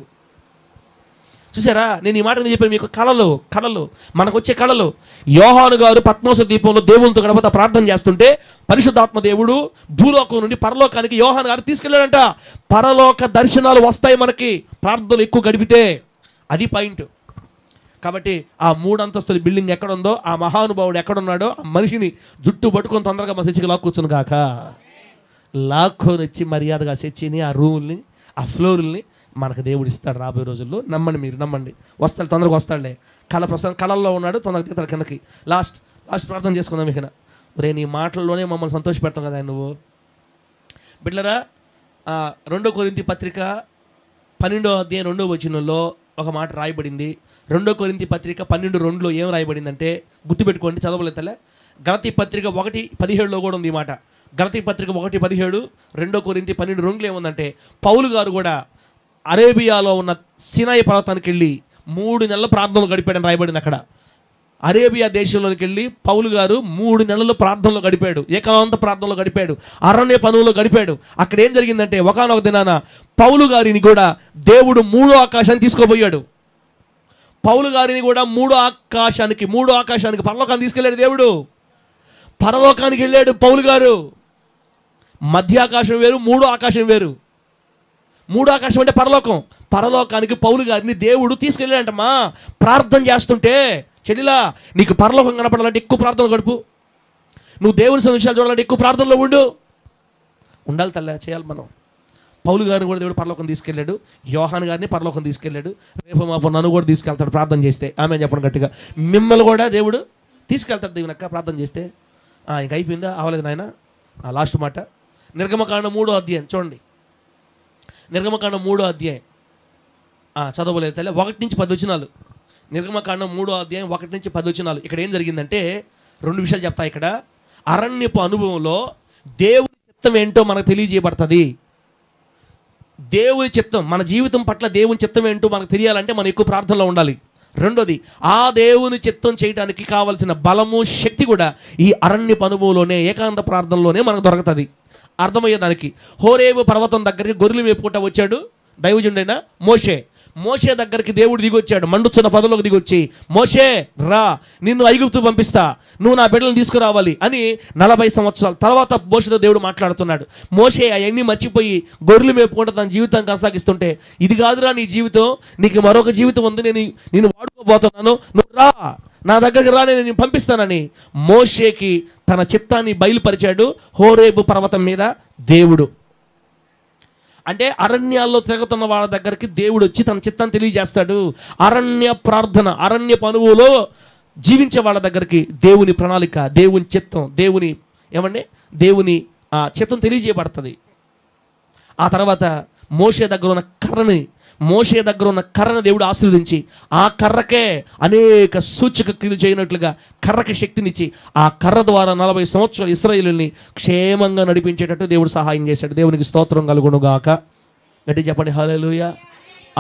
చూసారా, నేను ఈ మాట చెప్పాను మీకు. కళలు మనకు వచ్చే కళలు. యోహాను గారు పద్మోస దీపంలో దేవునితో గడపత ప్రార్థన చేస్తుంటే పరిశుద్ధాత్మ దేవుడు భూలోకం నుండి పరలోకానికి యోహాను గారు తీసుకెళ్ళాడంట. పరలోక దర్శనాలు వస్తాయి మనకి ప్రార్థనలు ఎక్కువ గడిపితే. అది పాయింట్. కాబట్టి ఆ 3 అంతస్తుల బిల్డింగ్ ఎక్కడుందో, ఆ మహానుభావుడు ఎక్కడున్నాడో, ఆ మనిషిని జుట్టు పట్టుకొని తొందరగా మన చర్చికి లాక్కొచ్చును కాక. లాక్కొని వచ్చి మర్యాదగా చర్చిని, ఆ రూముల్ని, ఆ ఫ్లోర్ని మనకు దేవుడు ఇస్తాడు రాబోయే రోజుల్లో. నమ్మండి, మీరు నమ్మండి. వస్తాడు, తొందరగా వస్తాడులే. ప్రస్తుతం కళల్లో ఉన్నాడు, తొందరగా తీతాడు కిందకి. లాస్ట్ ప్రార్థన చేసుకుందాం. ఇక రే, నీ మాటల్లోనే మమ్మల్ని సంతోష పెడతాం కదా నువ్వు. బిడ్డలారా, 2 కొరింథీ పత్రిక 12వ అధ్యాయం 2వ వచనంలో ఒక మాట రాయబడింది. 2 కొరింథీ పత్రిక 12:2లో ఏం రాయబడిందంటే, గుర్తుపెట్టుకోండి, చదవలేతలే. గలతీ పత్రిక 1:17లో కూడా ఉంది ఈ మాట. గలతీ పత్రిక 1:17, 2 కొరింథీ 12:2లో ఏముందంటే, పౌలు గారు కూడా అరేబియాలో ఉన్న సినాయి పర్వతానికి వెళ్ళి 3 నెలల ప్రార్థనలు గడిపాడని రాయబడింది అక్కడ. అరేబియా దేశంలోకి వెళ్ళి పౌలు గారు 3 నెలలు ప్రార్థనలో గడిపాడు, ఏకాంత ప్రార్థనలో గడిపాడు, అరణ్య పనుల్లో గడిపాడు. అక్కడ ఏం జరిగిందంటే, ఒకానొక దినాన పౌలు గారిని కూడా దేవుడు 3వ ఆకాశాన్ని తీసుకోబోయాడు. పౌలు గారిని కూడా 3వ ఆకాశానికి పరలోకాన్ని తీసుకెళ్ళాడు దేవుడు. పరలోకానికి వెళ్ళాడు పౌలు గారు. మధ్య ఆకాశం వేరు, 3వ ఆకాశం వేరు. 3వ ఆకాశం అంటే పరలోకానికి పౌలు గారిని దేవుడు తీసుకెళ్ళాడంటమ్మా. ప్రార్థన చేస్తుంటే, చెల్లిలా, నీకు పరలోకం కనపడాలంటే ఎక్కువ ప్రార్థనలు గడుపు. నువ్వు దేవుని విషయాలు చూడాలంటే ఎక్కువ ప్రార్థనలో ఉండాలి తల్లి, చేయాలి మనం. పౌలు గారిని కూడా దేవుడు పరలోకం తీసుకెళ్ళాడు. యోహాను గారిని పరలోకం తీసుకెళ్ళాడు. రేపు మాపు నన్ను కూడా తీసుకెళ్తాడు ప్రార్థన చేస్తే. ఆమె చెప్పండి గట్టిగా. మిమ్మల్ని కూడా దేవుడు తీసుకెళ్తాడు దేవునక్క ప్రార్థన చేస్తే. ఇంక అయిపోయిందా? అవ్వలేదు నాయన. లాస్ట్ మాట, నిర్గమకాండం 3వ అధ్యాయం చూడండి. నిర్గమకాండం 3వ అధ్యాయం చదవలేదు తల్లి, 1-10 వచనాలు. నిర్గమకాండం 3వ అధ్యాయం 1-10 వచనాలు. ఇక్కడ ఏం జరిగిందంటే 2 విషయాలు చెప్తా. ఇక్కడ అరణ్యపు అనుభవంలో దేవుని చిత్తం ఏంటో మనకు తెలియజేయబడుతుంది. దేవుని చిత్తం, మన జీవితం పట్ల దేవుని చిత్తం ఏంటో మనకు తెలియాలంటే మనం ఎక్కువ ప్రార్థనలో ఉండాలి. రెండోది, ఆ దేవుని చిత్తం చేయడానికి కావలసిన బలము, శక్తి కూడా ఈ అరణ్యపు అనుభవంలోనే, ఏకాంత ప్రార్థనలోనే మనకు దొరుకుతుంది. అర్థమయ్యేదానికి, హోరేబు పర్వతం దగ్గరికి గొర్రెలు మేపుకుంటా వచ్చాడు దైవజనుడైన మోషే దగ్గరికి దేవుడు దిగొచ్చాడు. మండుచున్న పదలోకి దిగొచ్చి, మోషే రా, నిన్ను ఐగుప్తు పంపిస్తా, నువ్వు నా బిడ్డలను తీసుకురావాలి అని 40 సంవత్సరాల తర్వాత మోషేతో దేవుడు మాట్లాడుతున్నాడు. మోషే అవన్నీ మర్చిపోయి గొర్రెలు మేపుకుంటూ తన జీవితాన్ని కొనసాగిస్తుంటే, ఇది కాదురా నీ జీవితం, నీకు మరొక జీవితం ఉంది, నేను వాడుకోబోతున్నాను, నువ్వు రా, నా దగ్గరికి రా, నేను పంపిస్తానని మోషేకి తన చిత్తాన్ని బయలుపరిచాడు హోరేబు పర్వతం మీద దేవుడు. అంటే అరణ్యాల్లో తిరుగుతున్న వాళ్ళ దగ్గరికి దేవుడు వచ్చి తన చిత్తాన్ని తెలియజేస్తాడు. అరణ్య ప్రార్థన, అరణ్యపు అనుభవంలో జీవించే వాళ్ళ దగ్గరికి దేవుని ప్రణాళిక, దేవుని చిత్తం, దేవుని చిత్తం తెలియజేయబడుతుంది. ఆ తర్వాత మోషే దగ్గర ఉన్న కర్రని దేవుడు ఆశీర్వదించి, ఆ కర్రకే అనేక సూచక క్రియలు చేయనట్లుగా కర్రకి శక్తినిచ్చి, ఆ కర్ర ద్వారా 40 సంవత్సరాలు ఇశ్రాయేలుని క్షేమంగా నడిపించేటట్టు దేవుడు సహాయం చేశాడు. దేవునికి స్తోత్రం కలుగునుగాక. గట్టి చెప్పండి హల్లెలూయా.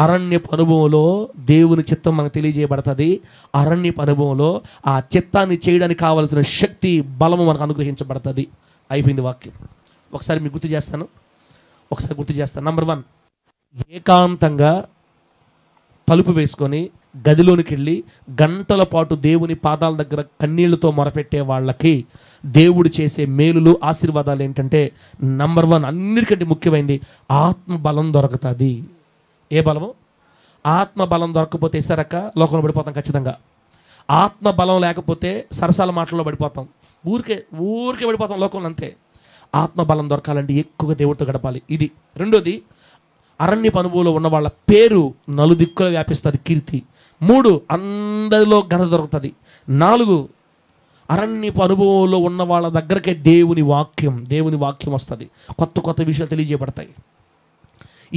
అరణ్యపు అనుభవంలో దేవుని చిత్తం మనకు తెలియజేయబడుతుంది. అరణ్యపు అనుభవంలో ఆ చిత్తాన్ని చేయడానికి కావలసిన శక్తి, బలము మనకు అనుగ్రహించబడుతుంది. అయిపోయింది వాక్యం. ఒకసారి మీకు గుర్తు చేస్తాను. నంబర్ 1, ఏకాంతంగా తలుపు వేసుకొని గదిలోనికి వెళ్ళి గంటల పాటు దేవుని పాదాల దగ్గర కన్నీళ్లతో మొరపెట్టే వాళ్ళకి దేవుడు చేసే మేలులు, ఆశీర్వాదాలు ఏంటంటే, నంబర్ 1, అన్నిటికంటే ముఖ్యమైనది ఆత్మబలం దొరుకుతుంది. ఏ బలము? ఆత్మబలం దొరకకపోతే ఇసరక లోకంలో పడిపోతాం ఖచ్చితంగా. ఆత్మబలం లేకపోతే సరసాల మాటల్లో పడిపోతాం, ఊరికే పడిపోతాం లోకంలో అంతే. ఆత్మబలం దొరకాలంటే ఎక్కువగా దేవుడితో గడపాలి. ఇది. రెండోది, అరణ్యపు అనుభవంలో ఉన్న వాళ్ళ పేరు నలుదిక్కులో వ్యాపిస్తుంది, కీర్తి. 3, అందరిలో ఘనత దొరుకుతుంది. 4, అరణ్యపు అనుభవంలో ఉన్న వాళ్ళ దగ్గరకే దేవుని వాక్యం వస్తుంది. కొత్త కొత్త విషయాలు తెలియజేయబడతాయి.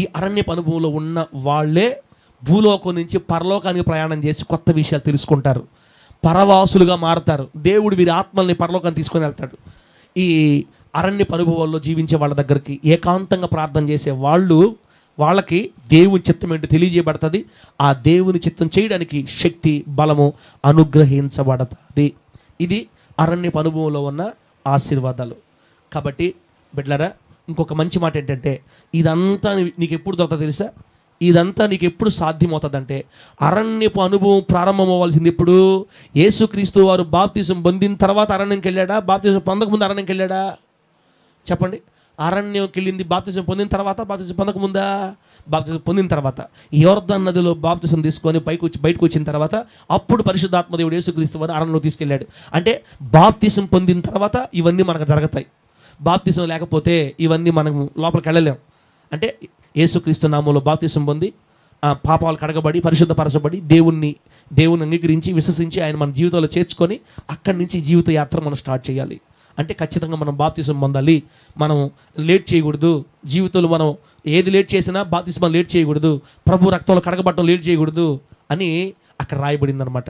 ఈ అరణ్యపు అనుభవంలో ఉన్న వాళ్ళే భూలోకం నుంచి పరలోకానికి ప్రయాణం చేసి కొత్త విషయాలు తెలుసుకుంటారు, పరవాసులుగా మారుతారు. దేవుడు వీరి ఆత్మల్ని పరలోకాన్ని తీసుకొని వెళ్తాడు. ఈ అరణ్యపు అనుభవాల్లో జీవించే వాళ్ళ దగ్గరికి ఏకాంతంగా ప్రార్థన చేసే వాళ్ళకి దేవుని చిత్తం ఏంటో తెలియజేయబడుతుంది. ఆ దేవుని చిత్తం చేయడానికి శక్తి, బలము అనుగ్రహించబడుతుంది. ఇది అరణ్యపు అనుభవంలో ఉన్న ఆశీర్వాదాలు. కాబట్టి బిడ్డలారా, ఇంకొక మంచి మాట ఏంటంటే, ఇదంతా నీకు ఎప్పుడు దొరుకుతుందో తెలుసా? ఇదంతా నీకు ఎప్పుడు సాధ్యమవుతుందంటే, అరణ్యపు అనుభవం ప్రారంభం అవ్వాల్సింది ఎప్పుడు? యేసుక్రీస్తు వారు బాప్తిసం పొందిన తర్వాత అరణ్యంకి వెళ్ళాడా? బాప్తిసం పొందకముందు అరణ్యంకి వెళ్ళాడా? చెప్పండి. అరణ్యంకి వెళ్ళింది బాప్తిసం పొందిన తర్వాత, బాప్తిసం పొందకముందా? బాప్తిసం పొందిన తర్వాత. యోర్దాను నదిలో బాప్తిసం తీసుకొని బయటకు వచ్చిన తర్వాత అప్పుడు పరిశుద్ధాత్మ దేవుడు యేసుక్రీస్తు వారు అరణ్యంలో తీసుకెళ్ళాడు. అంటే బాప్తిసం పొందిన తర్వాత ఇవన్నీ మనకు జరుగుతాయి. బాప్తిసం లేకపోతే ఇవన్నీ మనం లోపలికి వెళ్ళలేం. అంటే యేసుక్రీస్తు నామంలో బాప్తిసం పొంది పాపాలు కడగబడి పరిశుద్ధపరచబడి దేవుణ్ణి అంగీకరించి విశ్వసించి ఆయన మన జీవితంలో చేర్చుకొని అక్కడి నుంచి జీవిత యాత్ర మనం స్టార్ట్ చేయాలి. అంటే ఖచ్చితంగా మనం బాప్తిసం పొందాలి. మనం లేట్ చేయకూడదు. జీవితంలో మనం ఏది లేట్ చేసినా బాప్తిసం లేట్ చేయకూడదు. ప్రభు రక్తంలో కడగబడటం లేట్ చేయకూడదు అని అక్కడ రాయబడింది అనమాట.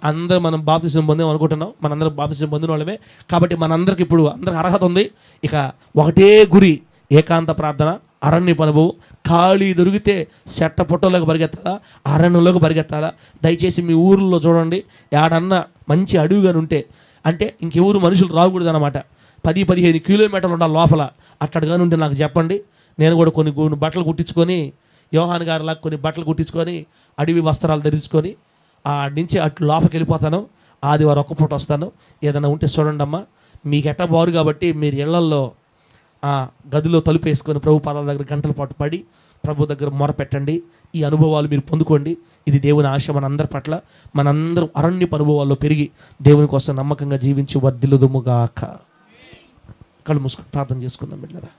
అందరూ మనం బాప్తిసం పొందాం అనుకుంటున్నాం. మనందరం బాప్తిసం పొందిన వాళ్ళమే. కాబట్టి మనందరికి ఇప్పుడు అందరికి అర్హత ఉంది. ఇక ఒకటే గురి, ఏకాంత ప్రార్థన, అరణ్యపు అనుభవం. ఖాళీ దొరికితే చెట్ట పుట్టలోకి పరిగెత్తాలా, అరణ్యంలోకి పరిగెత్తాలా. దయచేసి మీ ఊర్లో చూడండి, ఏడన్నా మంచి అడవిగాని ఉంటే, అంటే ఇంకెవరు మనుషులు రాకూడదు అనమాట. 10-15 కిలోమీటర్లు ఉండాలి లోపల. అట్టడుగాని ఉంటే నాకు చెప్పండి. నేను కూడా కొన్ని బట్టలు కుట్టించుకొని, యోహాన్ గారిలా కొన్ని బట్టలు కుట్టించుకొని అడవి వస్త్రాలు ధరించుకొని నుంచి అటు లోపలికి వెళ్ళిపోతాను. ఆదివారం ఒక్క పూట వస్తాను. ఏదైనా ఉంటే చూడండి అమ్మా. మీకు ఎట్ట బారు కాబట్టి మీరు ఇళ్లల్లో గదిలో తలుపు వేసుకొని ప్రభు పాదాల దగ్గర గంటల పాటు పడి ప్రభు దగ్గర మొరపెట్టండి. ఈ అనుభవాలు మీరు పొందుకోండి. ఇది దేవుని ఆశ మనందరి పట్ల. మనందరం అరణ్యపు అనుభవాల్లో పెరిగి దేవుని కోసం నమ్మకంగా జీవించి వర్ధిల్లుదుముగాక. కళ్ళు మూసుకొని ప్రార్థన చేసుకుందాం బిడ్డలారా.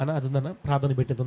అన్న అది ఉందన్న ప్రార్థన పెట్టేది.